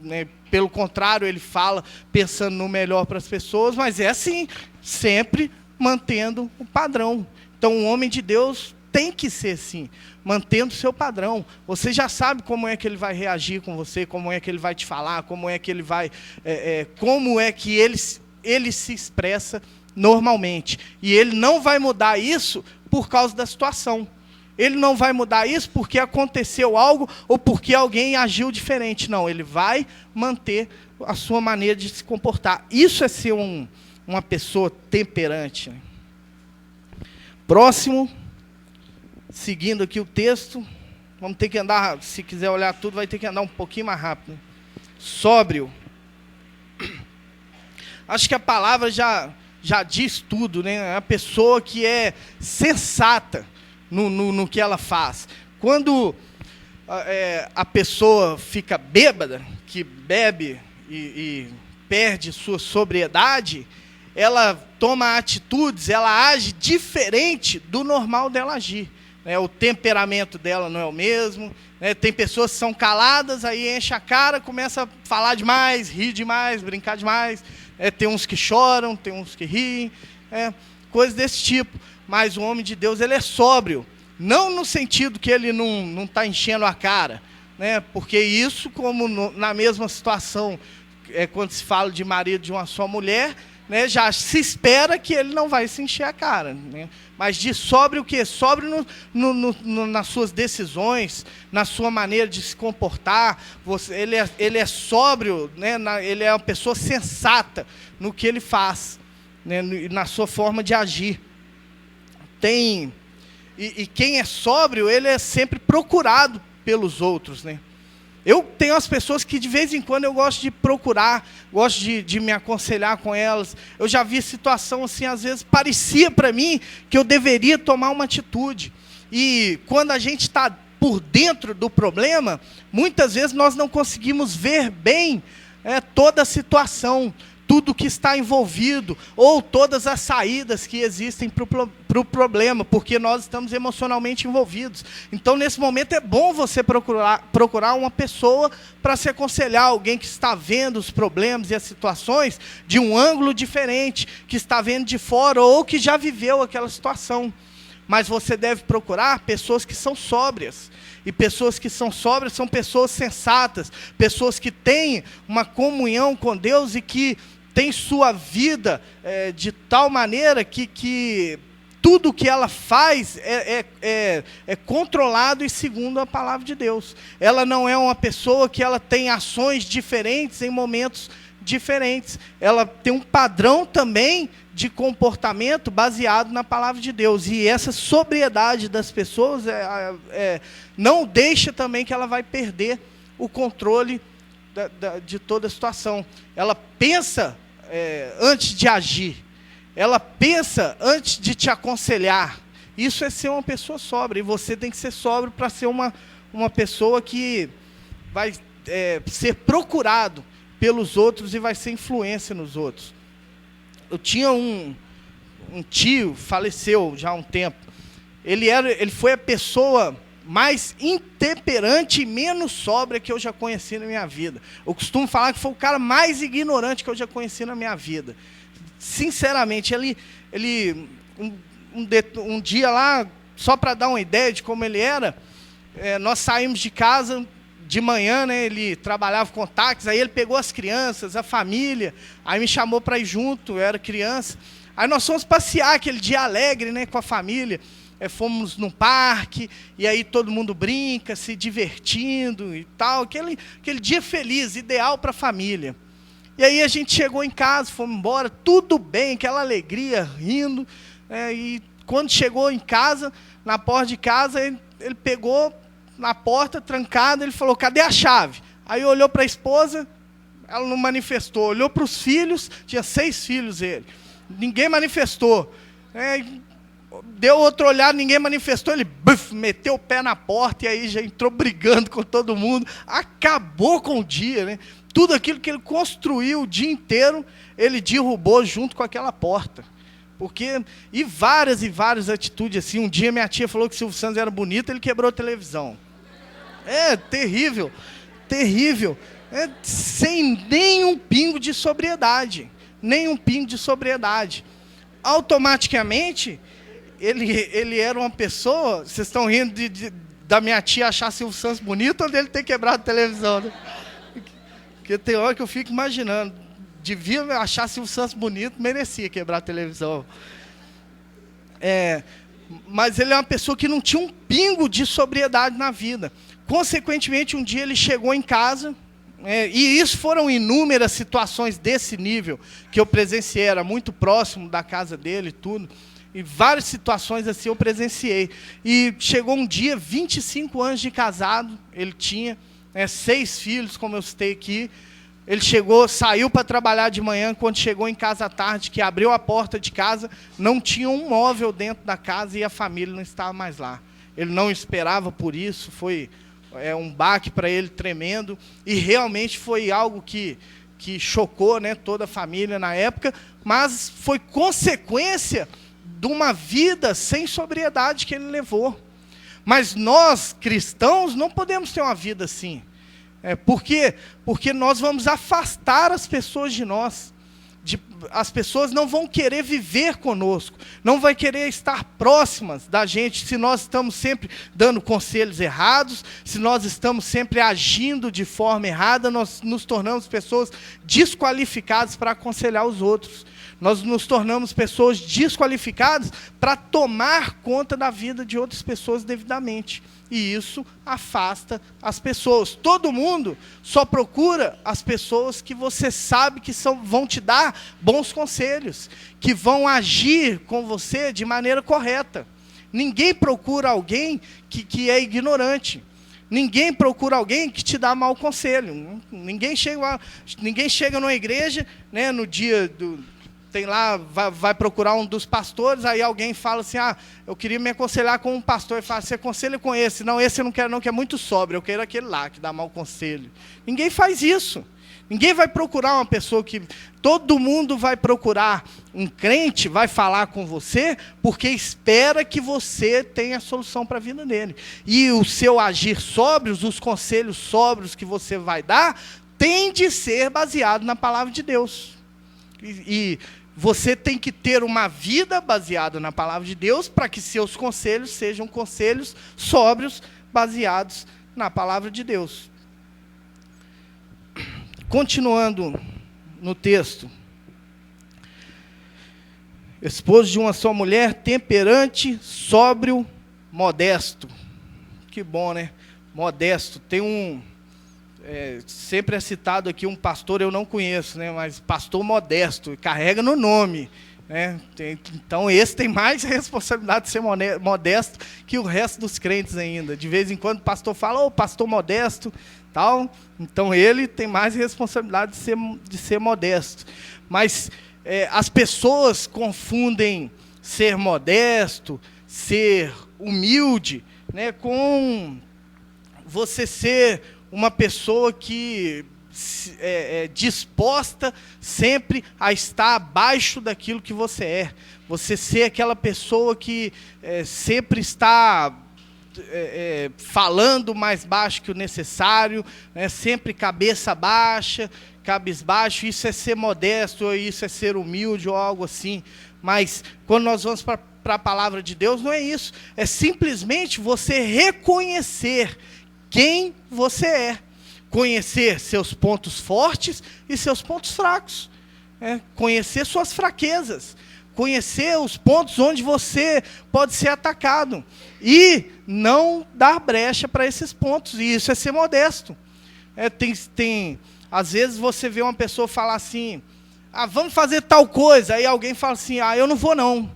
né? Pelo contrário, ele fala pensando no melhor para as pessoas, mas é assim, sempre mantendo o padrão. Então, um homem de Deus tem que ser assim, mantendo o seu padrão. Você já sabe como é que ele vai reagir com você, como é que ele vai te falar, como é que ele vai, como é que ele se expressa normalmente. E ele não vai mudar isso por causa da situação. Ele não vai mudar isso porque aconteceu algo ou porque alguém agiu diferente. Não, ele vai manter a sua maneira de se comportar. Isso é ser uma pessoa temperante. Próximo, seguindo aqui o texto, vamos ter que andar, se quiser olhar tudo, vai ter que andar um pouquinho mais rápido. Sóbrio. Acho que a palavra já diz tudo, né? É a pessoa que é sensata no que ela faz. Quando a pessoa fica bêbada, que bebe e perde sua sobriedade, ela toma atitudes, ela age diferente do normal dela agir. O temperamento dela não é o mesmo. Tem pessoas que são caladas, aí enche a cara, começa a falar demais, rir demais, brincar demais. Tem uns que choram, tem uns que riem, coisas desse tipo. Mas o homem de Deus, ele é sóbrio. Não no sentido que ele não está enchendo a cara, né? Porque isso, como na mesma situação, quando se fala de marido de uma só mulher, né, já se espera que ele não vai se encher a cara, né? Mas de sóbrio o quê? Sóbrio nas suas decisões, na sua maneira de se comportar. Ele é sóbrio, né? Ele é uma pessoa sensata no que ele faz, né? Na sua forma de agir. E quem é sóbrio, ele é sempre procurado pelos outros, né? Eu tenho as pessoas que de vez em quando eu gosto de procurar, gosto de me aconselhar com elas. Eu já vi situação assim, às vezes parecia para mim que eu deveria tomar uma atitude. E quando a gente está por dentro do problema, muitas vezes nós não conseguimos ver bem toda a situação, tudo que está envolvido, ou todas as saídas que existem para o problema, porque nós estamos emocionalmente envolvidos. Então, nesse momento, é bom você procurar uma pessoa para se aconselhar, alguém que está vendo os problemas e as situações de um ângulo diferente, que está vendo de fora, ou que já viveu aquela situação. Mas você deve procurar pessoas que são sóbrias. E pessoas que são sóbrias são pessoas sensatas, pessoas que têm uma comunhão com Deus e que têm sua vida de tal maneira que tudo que ela faz é controlado e segundo a palavra de Deus. Ela não é uma pessoa que ela tem ações diferentes em momentos diferentes. Ela tem um padrão também de comportamento baseado na palavra de Deus. E essa sobriedade das pessoas não deixa também que ela vai perder o controle de toda a situação. Ela pensa antes de agir. Ela pensa antes de te aconselhar. Isso é ser uma pessoa sóbria. E você tem que ser sóbrio para ser uma pessoa que vai ser procurado pelos outros e vai ser influência nos outros. Eu tinha um tio, faleceu já há um tempo. Ele foi a pessoa mais intemperante e menos sóbria que eu já conheci na minha vida. Eu costumo falar que foi o cara mais ignorante que eu já conheci na minha vida. Sinceramente, um dia lá, só para dar uma ideia de como ele era, nós saímos de casa de manhã, né, ele trabalhava com táxi, aí ele pegou as crianças, a família, aí me chamou para ir junto, eu era criança. Aí nós fomos passear aquele dia alegre, né, com a família. Fomos num parque, e aí todo mundo brinca, se divertindo e tal. Aquele dia feliz, ideal para a família. E aí a gente chegou em casa, fomos embora, tudo bem, aquela alegria, rindo. E quando chegou em casa, na porta de casa, ele pegou na porta, trancada, ele falou, cadê a chave? Aí olhou para a esposa, ela não manifestou. Olhou para os filhos, tinha 6 filhos ele. Ninguém manifestou. Deu outro olhar, ninguém manifestou. Ele meteu o pé na porta e aí já entrou brigando com todo mundo. Acabou com o dia, né? Tudo aquilo que ele construiu o dia inteiro, ele derrubou junto com aquela porta. E várias atitudes assim. Um dia minha tia falou que Silvio Santos era bonito, ele quebrou a televisão. Terrível, terrível. Sem nenhum pingo de sobriedade. Nenhum pingo de sobriedade. Automaticamente, ele era uma pessoa... Vocês estão rindo da minha tia achar Silvio Santos bonito ou dele ter quebrado a televisão, né? Porque tem hora que eu fico imaginando. Devia achar Silvio Santos bonito, merecia quebrar a televisão. Mas ele é uma pessoa que não tinha um pingo de sobriedade na vida. Consequentemente, um dia ele chegou em casa, e isso foram inúmeras situações desse nível que eu presenciei, era muito próximo da casa dele e tudo, e várias situações assim eu presenciei. E chegou um dia, 25 anos de casado, ele tinha 6 filhos, como eu citei aqui. Ele saiu para trabalhar de manhã, quando chegou em casa à tarde, que abriu a porta de casa, não tinha um móvel dentro da casa e a família não estava mais lá. Ele não esperava por isso, foi um baque para ele tremendo, e realmente foi algo que chocou, né, toda a família na época, mas foi consequência de uma vida sem sobriedade que ele levou. Mas nós, cristãos, não podemos ter uma vida assim. Por quê? Porque nós vamos afastar as pessoas de nós. As pessoas não vão querer viver conosco, não vão querer estar próximas da gente se nós estamos sempre dando conselhos errados, se nós estamos sempre agindo de forma errada, nós nos tornamos pessoas desqualificadas para aconselhar os outros. Nós nos tornamos pessoas desqualificadas para tomar conta da vida de outras pessoas devidamente. E isso afasta as pessoas. Todo mundo só procura as pessoas que você sabe que vão te dar bons conselhos, que vão agir com você de maneira correta. Ninguém procura alguém que é ignorante. Ninguém procura alguém que te dá mau conselho. Ninguém chega numa igreja, né, no dia tem lá, vai procurar um dos pastores, aí alguém fala assim, eu queria me aconselhar com um pastor, e fala, você aconselha com esse? Não, esse eu não quero não, que é muito sóbrio, eu quero aquele lá, que dá mau conselho. Ninguém faz isso. Ninguém vai procurar uma pessoa que... Todo mundo vai procurar um crente, vai falar com você, porque espera que você tenha a solução para a vida dele. E o seu agir sóbrios, os conselhos sóbrios que você vai dar, tem de ser baseado na palavra de Deus. E você tem que ter uma vida baseada na palavra de Deus, para que seus conselhos sejam conselhos sóbrios, baseados na palavra de Deus. Continuando no texto. Esposo de uma só mulher, temperante, sóbrio, modesto. Que bom, né? Modesto. Tem sempre é citado aqui um pastor, eu não conheço, né? Mas pastor modesto, carrega no nome. Né? Então esse tem mais responsabilidade de ser modesto que o resto dos crentes ainda. De vez em quando o pastor fala, pastor modesto, tal. Então ele tem mais responsabilidade de ser modesto. Mas as pessoas confundem ser modesto, ser humilde, né, com você ser uma pessoa que é disposta sempre a estar abaixo daquilo que você é. Você ser aquela pessoa que sempre está falando mais baixo que o necessário, né, sempre cabeça baixa, cabisbaixo. Isso é ser modesto, ou isso é ser humilde, ou algo assim. Mas quando nós vamos para a palavra de Deus, não é isso. É simplesmente você reconhecer quem você é. Conhecer seus pontos fortes e seus pontos fracos. Conhecer suas fraquezas. Conhecer os pontos onde você pode ser atacado. E não dar brecha para esses pontos. E isso é ser modesto. Às vezes você vê uma pessoa falar assim, vamos fazer tal coisa. Aí alguém fala assim, eu não vou não.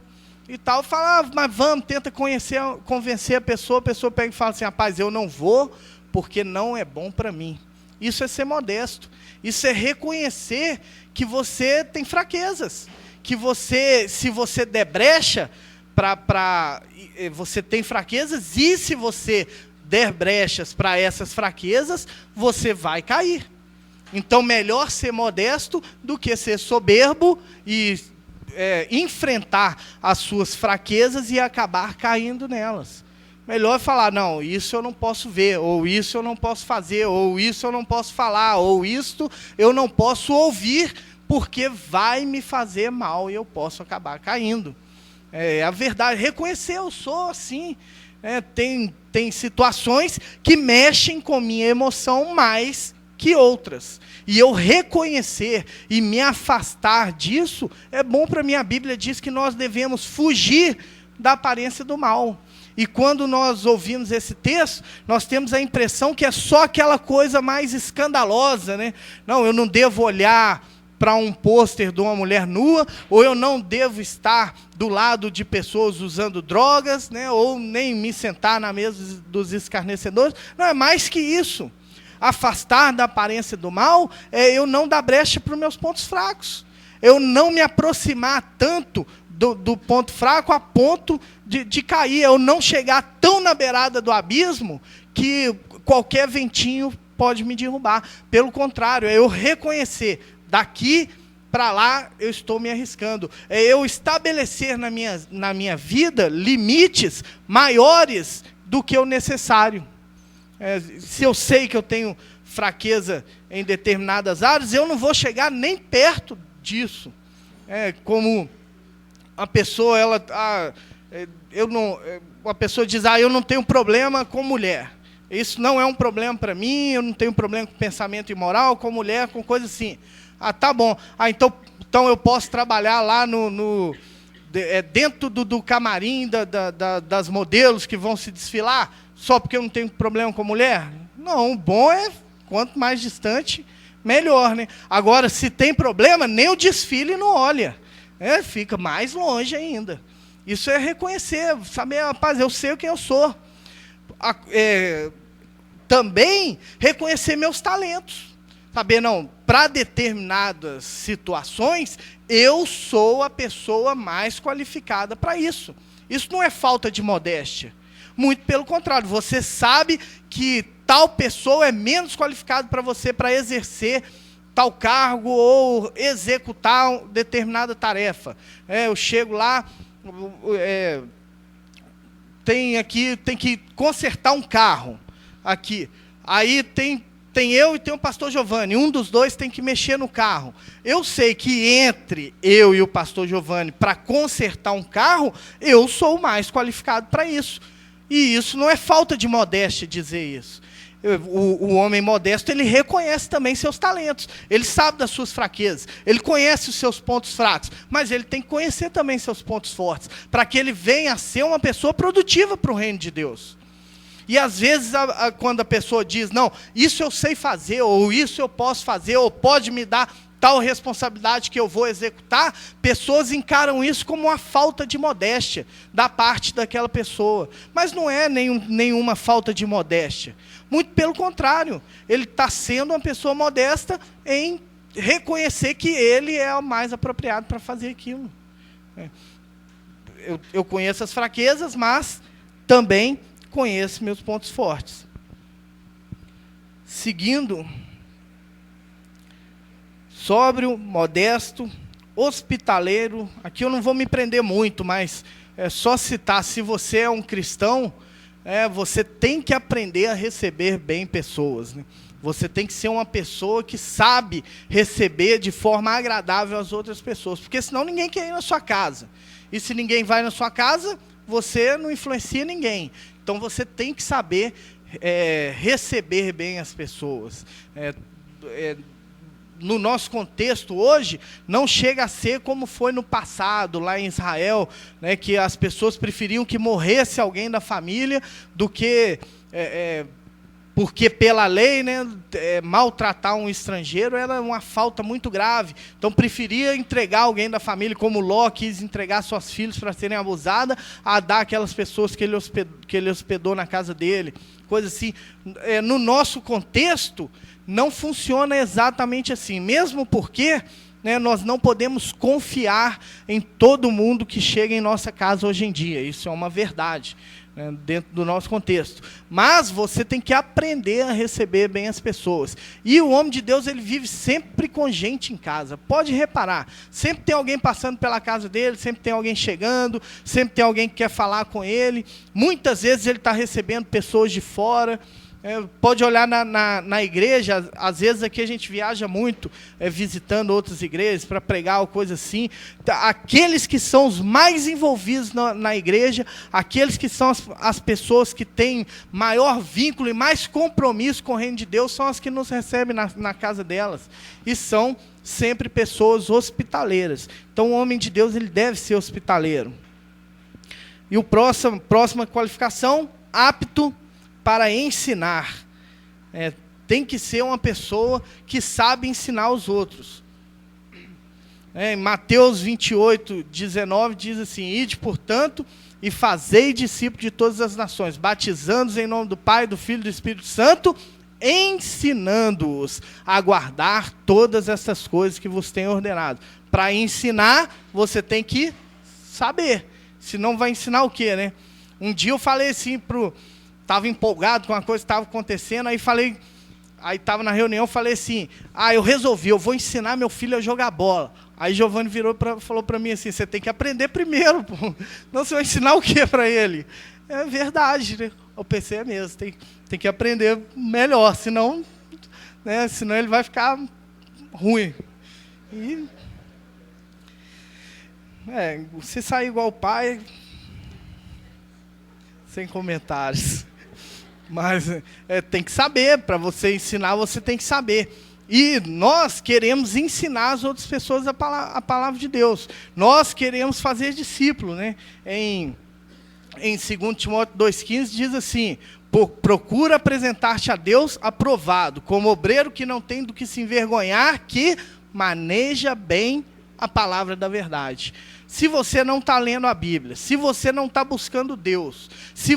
E tal, fala, mas vamos, tenta convencer a pessoa pega e fala assim, rapaz, eu não vou porque não é bom para mim. Isso é ser modesto. Isso é reconhecer que você tem fraquezas. Que se você der brecha, você tem fraquezas, e se você der brechas para essas fraquezas, você vai cair. Então, melhor ser modesto do que ser soberbo e enfrentar as suas fraquezas e acabar caindo nelas. Melhor falar, não, isso eu não posso ver, ou isso eu não posso fazer, ou isso eu não posso falar, ou isto eu não posso ouvir, porque vai me fazer mal e eu posso acabar caindo. A verdade, reconhecer, eu sou assim. Tem situações que mexem com minha emoção mais que outras. E eu reconhecer e me afastar disso é bom para mim. A Bíblia diz que nós devemos fugir da aparência do mal. E quando nós ouvimos esse texto, nós temos a impressão que é só aquela coisa mais escandalosa, né? Não, eu não devo olhar para um pôster de uma mulher nua, ou eu não devo estar do lado de pessoas usando drogas, né? Ou nem me sentar na mesa dos escarnecedores. Não, é mais que isso. Afastar da aparência do mal é eu não dar brecha para os meus pontos fracos. Eu não me aproximar tanto do ponto fraco a ponto de cair. Eu não chegar tão na beirada do abismo que qualquer ventinho pode me derrubar. Pelo contrário, é eu reconhecer, daqui para lá eu estou me arriscando. É eu estabelecer na minha vida limites maiores do que o necessário. Se eu sei que eu tenho fraqueza em determinadas áreas, eu não vou chegar nem perto disso. Como a pessoa, uma pessoa diz, eu não tenho problema com mulher. Isso não é um problema para mim, eu não tenho problema com pensamento imoral, com mulher, com coisa assim. Tá bom. Então eu posso trabalhar lá dentro do camarim das modelos que vão se desfilar, só porque eu não tenho problema com mulher? Não, o bom é, quanto mais distante, melhor, né? Agora, se tem problema, nem o desfile não olha. Fica mais longe ainda. Isso é reconhecer, saber, rapaz, eu sei quem eu sou. Também reconhecer meus talentos. Saber, não, para determinadas situações, eu sou a pessoa mais qualificada para isso. Isso não é falta de modéstia. Muito pelo contrário, você sabe que tal pessoa é menos qualificada para você para exercer tal cargo ou executar determinada tarefa. Eu chego lá, tem que consertar um carro aqui. Aí tem eu e tem o pastor Giovanni. Um dos dois tem que mexer no carro. Eu sei que entre eu e o pastor Giovanni para consertar um carro, eu sou o mais qualificado para isso. E isso não é falta de modéstia dizer isso. O homem modesto, ele reconhece também seus talentos. Ele sabe das suas fraquezas. Ele conhece os seus pontos fracos. Mas ele tem que conhecer também seus pontos fortes, para que ele venha a ser uma pessoa produtiva para o reino de Deus. E às vezes, quando a pessoa diz, não, isso eu sei fazer, ou isso eu posso fazer, ou pode me dar tal responsabilidade que eu vou executar, pessoas encaram isso como uma falta de modéstia da parte daquela pessoa. Mas não é nenhuma falta de modéstia. Muito pelo contrário, ele está sendo uma pessoa modesta em reconhecer que ele é o mais apropriado para fazer aquilo. Eu conheço as fraquezas, mas também conheço meus pontos fortes. Seguindo, sóbrio, modesto, hospitaleiro. Aqui eu não vou me prender muito, mas é só citar, se você é um cristão, você tem que aprender a receber bem pessoas, né? Você tem que ser uma pessoa que sabe receber de forma agradável as outras pessoas, porque senão ninguém quer ir na sua casa. E se ninguém vai na sua casa, você não influencia ninguém. Então você tem que saber receber bem as pessoas. No nosso contexto hoje, não chega a ser como foi no passado, lá em Israel, né, que as pessoas preferiam que morresse alguém da família do que, porque pela lei, né, maltratar um estrangeiro era uma falta muito grave. Então preferia entregar alguém da família, como Ló quis entregar suas filhas para serem abusadas, a dar aquelas pessoas que ele hospedou na casa dele. Coisa assim. No nosso contexto, não funciona exatamente assim, mesmo porque, né, nós não podemos confiar em todo mundo que chega em nossa casa hoje em dia. Isso é uma verdade, né, dentro do nosso contexto. Mas você tem que aprender a receber bem as pessoas. E o homem de Deus, ele vive sempre com gente em casa. Pode reparar, sempre tem alguém passando pela casa dele, sempre tem alguém chegando, sempre tem alguém que quer falar com ele. Muitas vezes ele está recebendo pessoas de fora. Pode olhar na igreja, às vezes aqui a gente viaja muito, visitando outras igrejas para pregar ou coisa assim. Aqueles que são os mais envolvidos na igreja, aqueles que são as pessoas que têm maior vínculo e mais compromisso com o reino de Deus, são as que nos recebem na casa delas. E são sempre pessoas hospitaleiras. Então o homem de Deus, ele deve ser hospitaleiro. E próxima qualificação, apto para ensinar. Tem que ser uma pessoa que sabe ensinar os outros. Em Mateus 28, 19, diz assim: ide, portanto, e fazei discípulos de todas as nações, batizando-os em nome do Pai, do Filho e do Espírito Santo, ensinando-os a guardar todas essas coisas que vos tenho ordenado. Para ensinar, você tem que saber. Senão vai ensinar o quê, né? Um dia eu falei assim estava empolgado com uma coisa que estava acontecendo, aí estava na reunião, falei assim, eu resolvi, eu vou ensinar meu filho a jogar bola. Aí Giovanni falou para mim assim, você tem que aprender primeiro, pô. Não, você vai ensinar o que para ele? É verdade, né? Eu pensei, mesmo, tem que aprender melhor, senão ele vai ficar ruim. E, se sair igual o pai, sem comentários. Mas tem que saber, para você ensinar, você tem que saber. E nós queremos ensinar as outras pessoas a palavra de Deus. Nós queremos fazer discípulo, né? Em 2 Timóteo 2,15 diz assim: procura apresentar-te a Deus aprovado, como obreiro que não tem do que se envergonhar, que maneja bem a palavra da verdade. Se você não está lendo a Bíblia, se você não está buscando Deus, se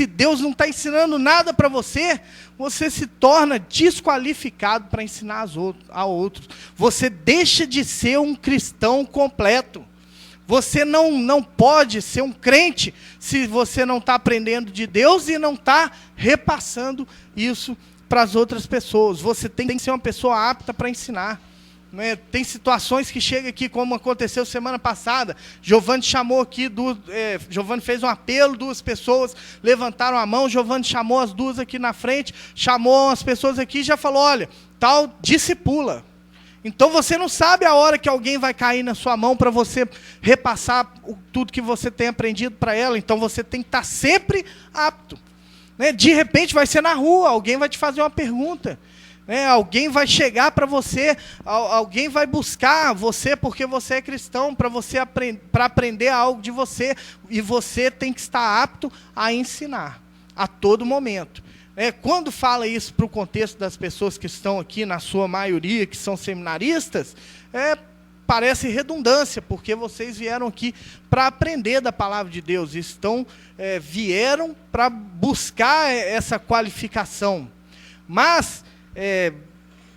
Deus não está ensinando nada para você, você se torna desqualificado para ensinar a outros. Você deixa de ser um cristão completo. Você não pode ser um crente se você não está aprendendo de Deus e não está repassando isso para as outras pessoas. Você tem que ser uma pessoa apta para ensinar. Né? Tem situações que chegam aqui, como aconteceu semana passada. Giovanni chamou aqui, Giovanni fez um apelo, 2 pessoas levantaram a mão, Giovanni chamou as 2 aqui na frente, chamou as pessoas aqui e já falou, olha, tal, discipula. Então você não sabe a hora que alguém vai cair na sua mão para você repassar tudo que você tem aprendido para ela. Então você tem que estar sempre apto. Né? De repente vai ser na rua, alguém vai te fazer uma pergunta. Né? Alguém vai chegar para você, alguém vai buscar você porque você é cristão, para aprender algo de você. E você tem que estar apto a ensinar a todo momento. Quando fala isso para o contexto das pessoas que estão aqui, na sua maioria, que são seminaristas, parece redundância, porque vocês vieram aqui para aprender da palavra de Deus, vieram para buscar essa qualificação. Mas,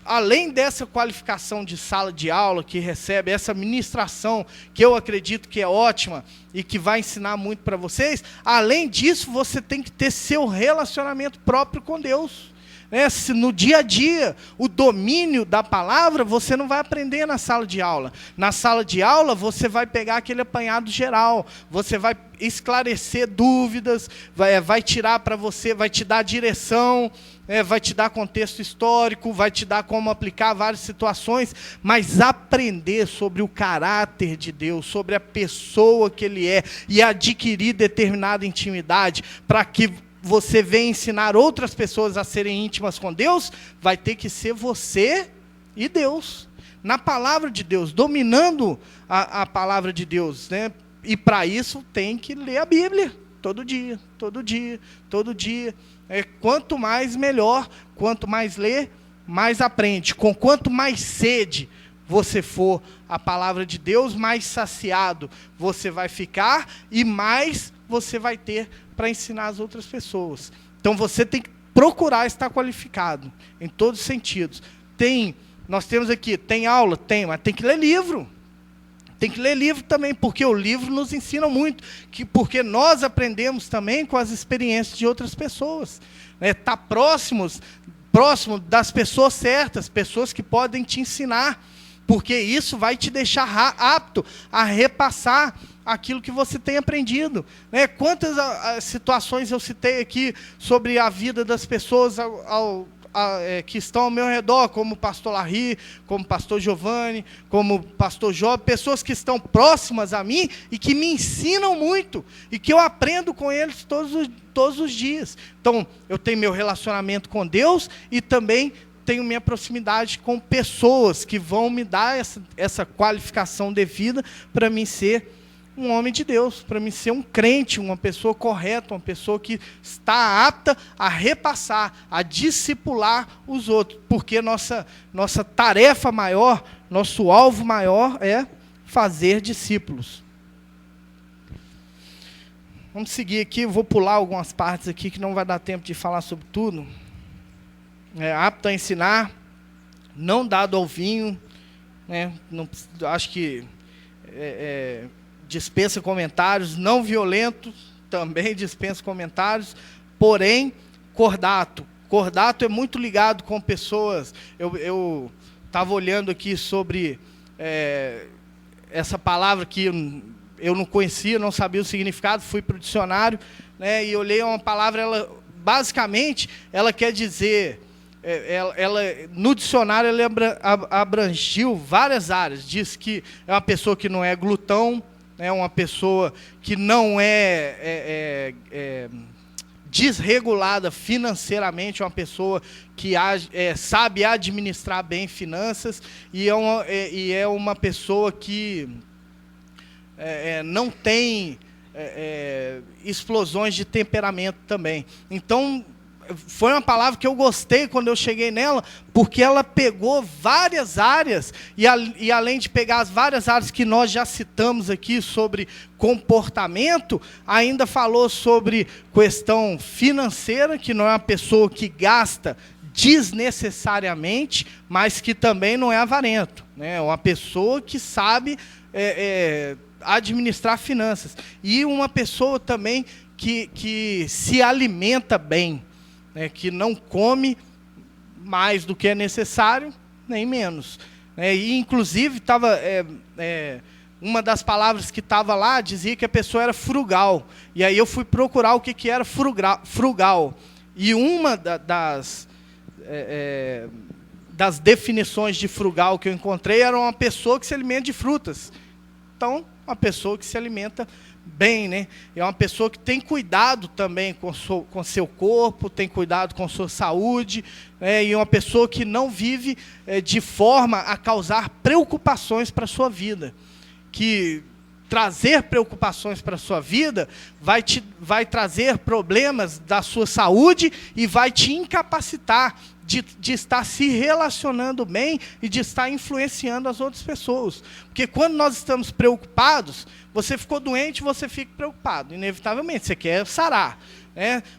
além dessa qualificação de sala de aula que recebe, essa ministração que eu acredito que é ótima e que vai ensinar muito para vocês, além disso, você tem que ter seu relacionamento próprio com Deus. Se no dia a dia, o domínio da palavra, você não vai aprender na sala de aula. Na sala de aula, você vai pegar aquele apanhado geral, você vai esclarecer dúvidas, vai tirar para você, vai te dar direção, vai te dar contexto histórico, vai te dar como aplicar várias situações, mas aprender sobre o caráter de Deus, sobre a pessoa que Ele é, e adquirir determinada intimidade, para que você venha ensinar outras pessoas a serem íntimas com Deus, vai ter que ser você e Deus, na palavra de Deus, dominando a palavra de Deus, né? E para isso tem que ler a Bíblia, todo dia, todo dia, todo dia. Quanto mais, melhor. Quanto mais lê, mais aprende. Com quanto mais sede você for a palavra de Deus, mais saciado você vai ficar e mais você vai ter para ensinar as outras pessoas. Então você tem que procurar estar qualificado, em todos os sentidos. Nós temos aqui, tem aula? Tem, mas tem que ler livro. Tem que ler livro também, porque o livro nos ensina muito, porque nós aprendemos também com as experiências de outras pessoas. Tá próximo das pessoas certas, pessoas que podem te ensinar, porque isso vai te deixar apto a repassar aquilo que você tem aprendido. Quantas situações eu citei aqui sobre a vida das pessoas que estão ao meu redor, como o pastor Larry, como o pastor Giovanni, como o pastor Job, pessoas que estão próximas a mim e que me ensinam muito, e que eu aprendo com eles todos os dias. Então, eu tenho meu relacionamento com Deus e também tenho minha proximidade com pessoas que vão me dar essa qualificação devida para mim ser um homem de Deus, para mim ser um crente, uma pessoa correta, uma pessoa que está apta a repassar, a discipular os outros, porque nossa tarefa maior, nosso alvo maior é fazer discípulos. Vamos seguir aqui, eu vou pular algumas partes aqui que não vai dar tempo de falar sobre tudo. Apto a ensinar, não dado ao vinho, não, acho que dispensa comentários, não violento, também dispensa comentários, porém, cordato. Cordato é muito ligado com pessoas. Eu estava olhando aqui sobre essa palavra que eu não conhecia, não sabia o significado, fui para o dicionário, e olhei uma palavra, basicamente, ela quer dizer... no dicionário, ela abrangiu várias áreas. Diz que é uma pessoa que não é glutão, uma pessoa que não é desregulada financeiramente, uma pessoa que sabe administrar bem finanças, e é uma pessoa que não tem explosões de temperamento também. Então, foi uma palavra que eu gostei quando eu cheguei nela, porque ela pegou várias áreas, e além de pegar as várias áreas que nós já citamos aqui sobre comportamento, ainda falou sobre questão financeira, que não é uma pessoa que gasta desnecessariamente, mas que também não é avarento. É uma pessoa que sabe administrar finanças. E uma pessoa também que se alimenta bem. Que não come mais do que é necessário, nem menos. E, inclusive, tava, uma das palavras que estava lá dizia que a pessoa era frugal. E aí eu fui procurar o que era frugal. E uma das definições de frugal que eu encontrei era uma pessoa que se alimenta de frutas. Então, uma pessoa que se alimenta bem, né? É uma pessoa que tem cuidado também com seu corpo, tem cuidado com sua saúde, e uma pessoa que não vive de forma a causar preocupações para a sua vida. Que trazer preocupações para a sua vida vai trazer problemas da sua saúde e vai te incapacitar de estar se relacionando bem e de estar influenciando as outras pessoas. Porque quando nós estamos preocupados, você ficou doente, você fica preocupado, inevitavelmente, você quer sarar.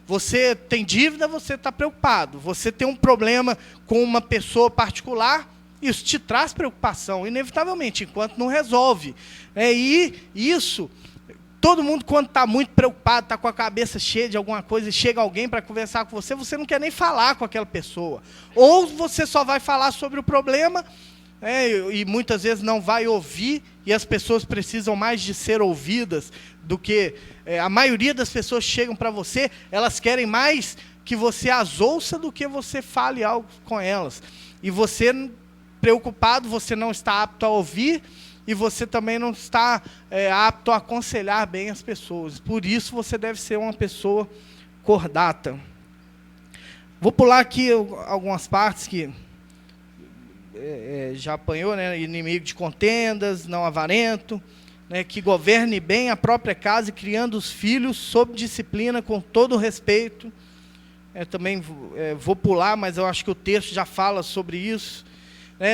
Você tem dívida, você está preocupado. Você tem um problema com uma pessoa particular, isso te traz preocupação, inevitavelmente, enquanto não resolve. E isso, todo mundo, quando está muito preocupado, está com a cabeça cheia de alguma coisa, e chega alguém para conversar com você, você não quer nem falar com aquela pessoa. Ou você só vai falar sobre o problema, e muitas vezes não vai ouvir, e as pessoas precisam mais de ser ouvidas do que... a maioria das pessoas chegam para você, elas querem mais que você as ouça do que você fale algo com elas. E você... preocupado, você não está apto a ouvir e você também não está apto a aconselhar bem as pessoas. Por isso, você deve ser uma pessoa cordata. Vou pular aqui algumas partes que já apanhou, né? Inimigo de contendas, não avarento, né? Que governe bem a própria casa, criando os filhos sob disciplina, com todo respeito. Também vou pular, mas eu acho que o texto já fala sobre isso.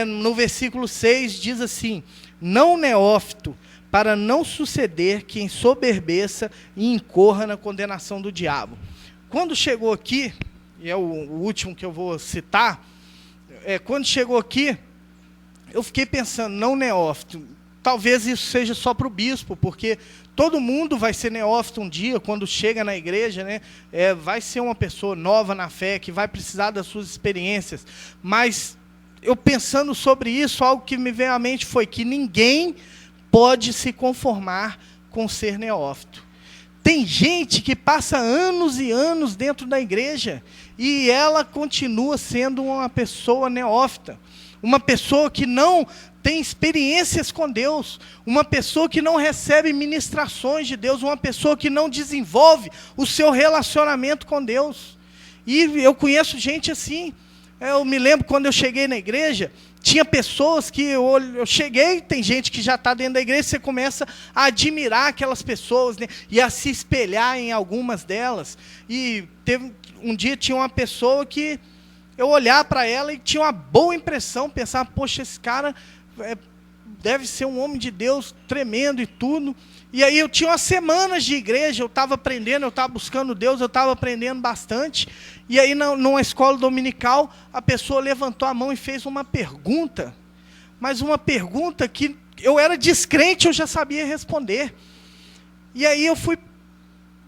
No versículo 6 diz assim: não neófito, para não suceder que ensoberbeça e incorra na condenação do diabo. Quando chegou aqui, e é o último que eu vou citar, quando chegou aqui, eu fiquei pensando, não neófito, talvez isso seja só para o bispo, porque todo mundo vai ser neófito um dia, quando chega na igreja, né? Vai ser uma pessoa nova na fé, que vai precisar das suas experiências, mas... eu pensando sobre isso, algo que me veio à mente foi que ninguém pode se conformar com ser neófito. Tem gente que passa anos e anos dentro da igreja e ela continua sendo uma pessoa neófita. Uma pessoa que não tem experiências com Deus. Uma pessoa que não recebe ministrações de Deus. Uma pessoa que não desenvolve o seu relacionamento com Deus. E eu conheço gente assim. Eu me lembro quando eu cheguei na igreja, tinha pessoas que eu cheguei, tem gente que já está dentro da igreja, você começa a admirar aquelas pessoas, né, e a se espelhar em algumas delas. E um dia tinha uma pessoa que eu olhar para ela e tinha uma boa impressão, pensar, poxa, esse cara deve ser um homem de Deus tremendo e tudo. E aí eu tinha umas semanas de igreja, eu estava aprendendo, eu estava buscando Deus, eu estava aprendendo bastante. E aí numa escola dominical, a pessoa levantou a mão e fez uma pergunta. Mas uma pergunta que eu era descrente, eu já sabia responder. E aí eu fui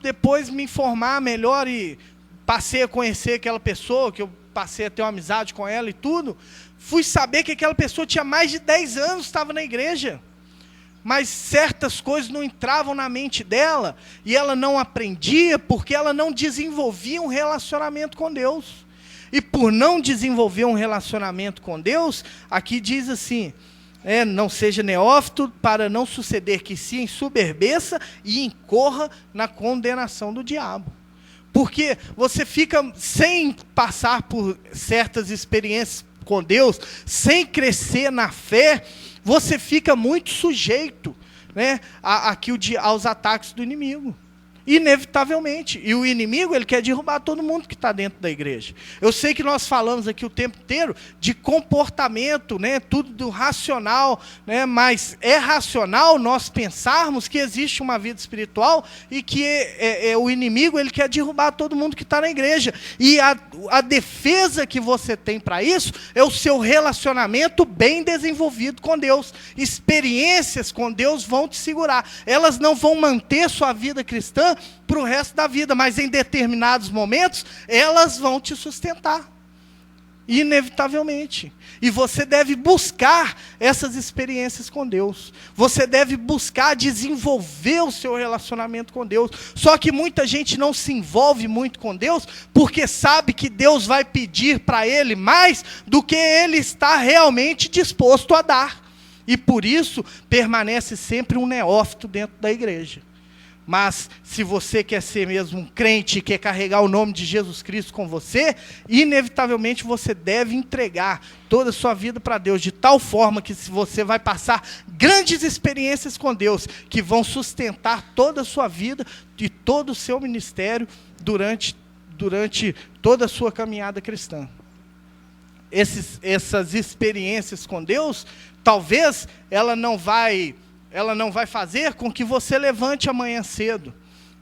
depois me informar melhor e passei a conhecer aquela pessoa, que eu passei a ter uma amizade com ela e tudo. Fui saber que aquela pessoa tinha mais de 10 anos, estava na igreja. Mas certas coisas não entravam na mente dela, e ela não aprendia, porque ela não desenvolvia um relacionamento com Deus. E por não desenvolver um relacionamento com Deus, aqui diz assim, não seja neófito, para não suceder que se ensoberbeça e incorra na condenação do diabo. Porque você fica sem passar por certas experiências com Deus, sem crescer na fé, você fica muito sujeito, né, aos ataques do inimigo. Inevitavelmente. E o inimigo, ele quer derrubar todo mundo que está dentro da igreja. Eu sei que nós falamos aqui o tempo inteiro de comportamento, né, tudo do racional, né, mas é racional nós pensarmos que existe uma vida espiritual e que o inimigo, ele quer derrubar todo mundo que está na igreja. E a defesa que você tem para isso é o seu relacionamento bem desenvolvido com Deus. Experiências com Deus vão te segurar. Elas não vão manter sua vida cristã para o resto da vida, mas em determinados momentos, elas vão te sustentar. Inevitavelmente. E você deve buscar essas experiências com Deus. Você deve buscar desenvolver o seu relacionamento com Deus. Só que muita gente não se envolve muito com Deus porque sabe que Deus vai pedir para ele mais do que ele está realmente disposto a dar. E por isso permanece sempre um neófito dentro da igreja. Mas se você quer ser mesmo um crente, quer carregar o nome de Jesus Cristo com você, inevitavelmente você deve entregar toda a sua vida para Deus, de tal forma que você vai passar grandes experiências com Deus, que vão sustentar toda a sua vida e todo o seu ministério durante toda a sua caminhada cristã. Essas experiências com Deus, talvez ela não vai fazer com que você levante amanhã cedo.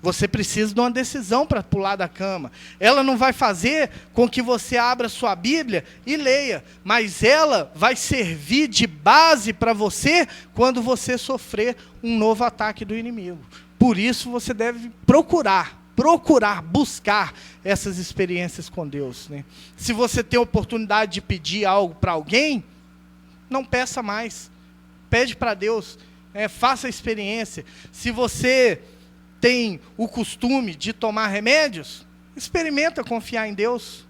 Você precisa de uma decisão para pular da cama. Ela não vai fazer com que você abra sua Bíblia e leia, mas ela vai servir de base para você quando você sofrer um novo ataque do inimigo. Por isso você deve procurar, buscar essas experiências com Deus, né? Se você tem a oportunidade de pedir algo para alguém, não peça mais. Pede para Deus. Faça a experiência. Se você tem o costume de tomar remédios, experimenta confiar em Deus.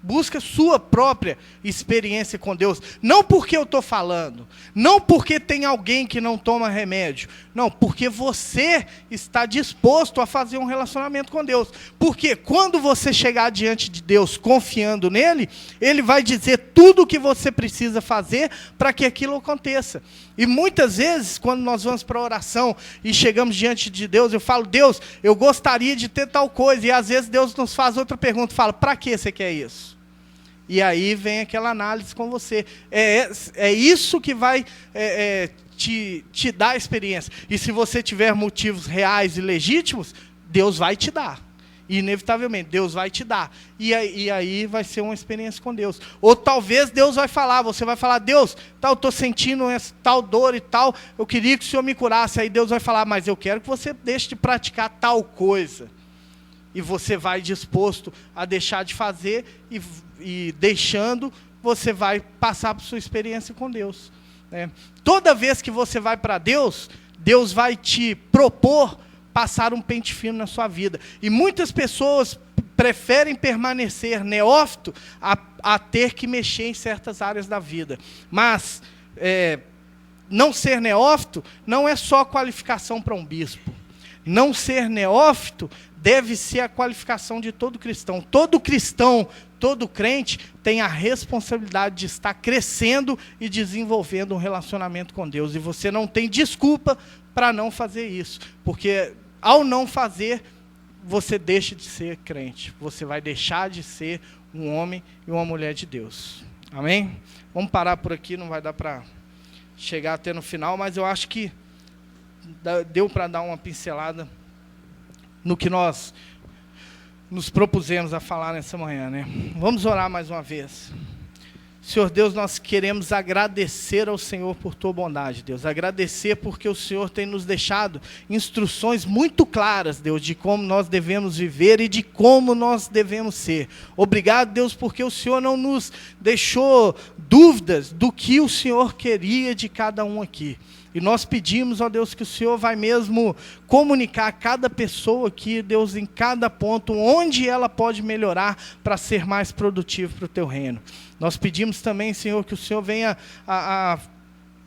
Busca sua própria experiência com Deus. Não porque eu estou falando, não porque tem alguém que não toma remédio, não, porque você está disposto a fazer um relacionamento com Deus. Porque quando você chegar diante de Deus confiando nele, ele vai dizer tudo o que você precisa fazer para que aquilo aconteça. E muitas vezes, quando nós vamos para a oração e chegamos diante de Deus, eu falo, Deus, eu gostaria de ter tal coisa. E às vezes Deus nos faz outra pergunta, fala, para que você quer isso? E aí vem aquela análise com você. É isso que vai te dar a experiência. E se você tiver motivos reais e legítimos, Deus vai te dar. Inevitavelmente, Deus vai te dar. E aí vai ser uma experiência com Deus. Ou talvez Deus vai falar, você vai falar, Deus, eu estou sentindo essa tal dor e tal, eu queria que o Senhor me curasse. Aí Deus vai falar, mas eu quero que você deixe de praticar tal coisa. E você vai disposto a deixar de fazer e deixando, você vai passar por sua experiência com Deus. Toda vez que você vai para Deus, Deus vai te propor passar um pente fino na sua vida. E muitas pessoas preferem permanecer neófito a ter que mexer em certas áreas da vida. Mas não ser neófito não é só qualificação para um bispo. Não ser neófito deve ser a qualificação de todo cristão. Todo cristão, todo crente tem a responsabilidade de estar crescendo e desenvolvendo um relacionamento com Deus. E você não tem desculpa para não fazer isso. Porque ao não fazer, você deixa de ser crente. Você vai deixar de ser um homem e uma mulher de Deus. Amém? Vamos parar por aqui, não vai dar para chegar até no final, mas eu acho que deu para dar uma pincelada no que nós nos propusemos a falar nessa manhã, né? Vamos orar mais uma vez. Senhor Deus, nós queremos agradecer ao Senhor por tua bondade, Deus. Agradecer porque o Senhor tem nos deixado instruções muito claras, Deus, de como nós devemos viver e de como nós devemos ser. Obrigado, Deus, porque o Senhor não nos deixou dúvidas do que o Senhor queria de cada um aqui. E nós pedimos, ó Deus, que o Senhor vai mesmo comunicar a cada pessoa aqui, Deus, em cada ponto, onde ela pode melhorar para ser mais produtivo para o teu reino. Nós pedimos também, Senhor, que o Senhor venha a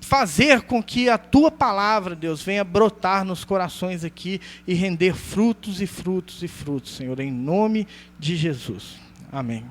fazer com que a tua palavra, Deus, venha brotar nos corações aqui e render frutos e frutos e frutos, Senhor, em nome de Jesus. Amém.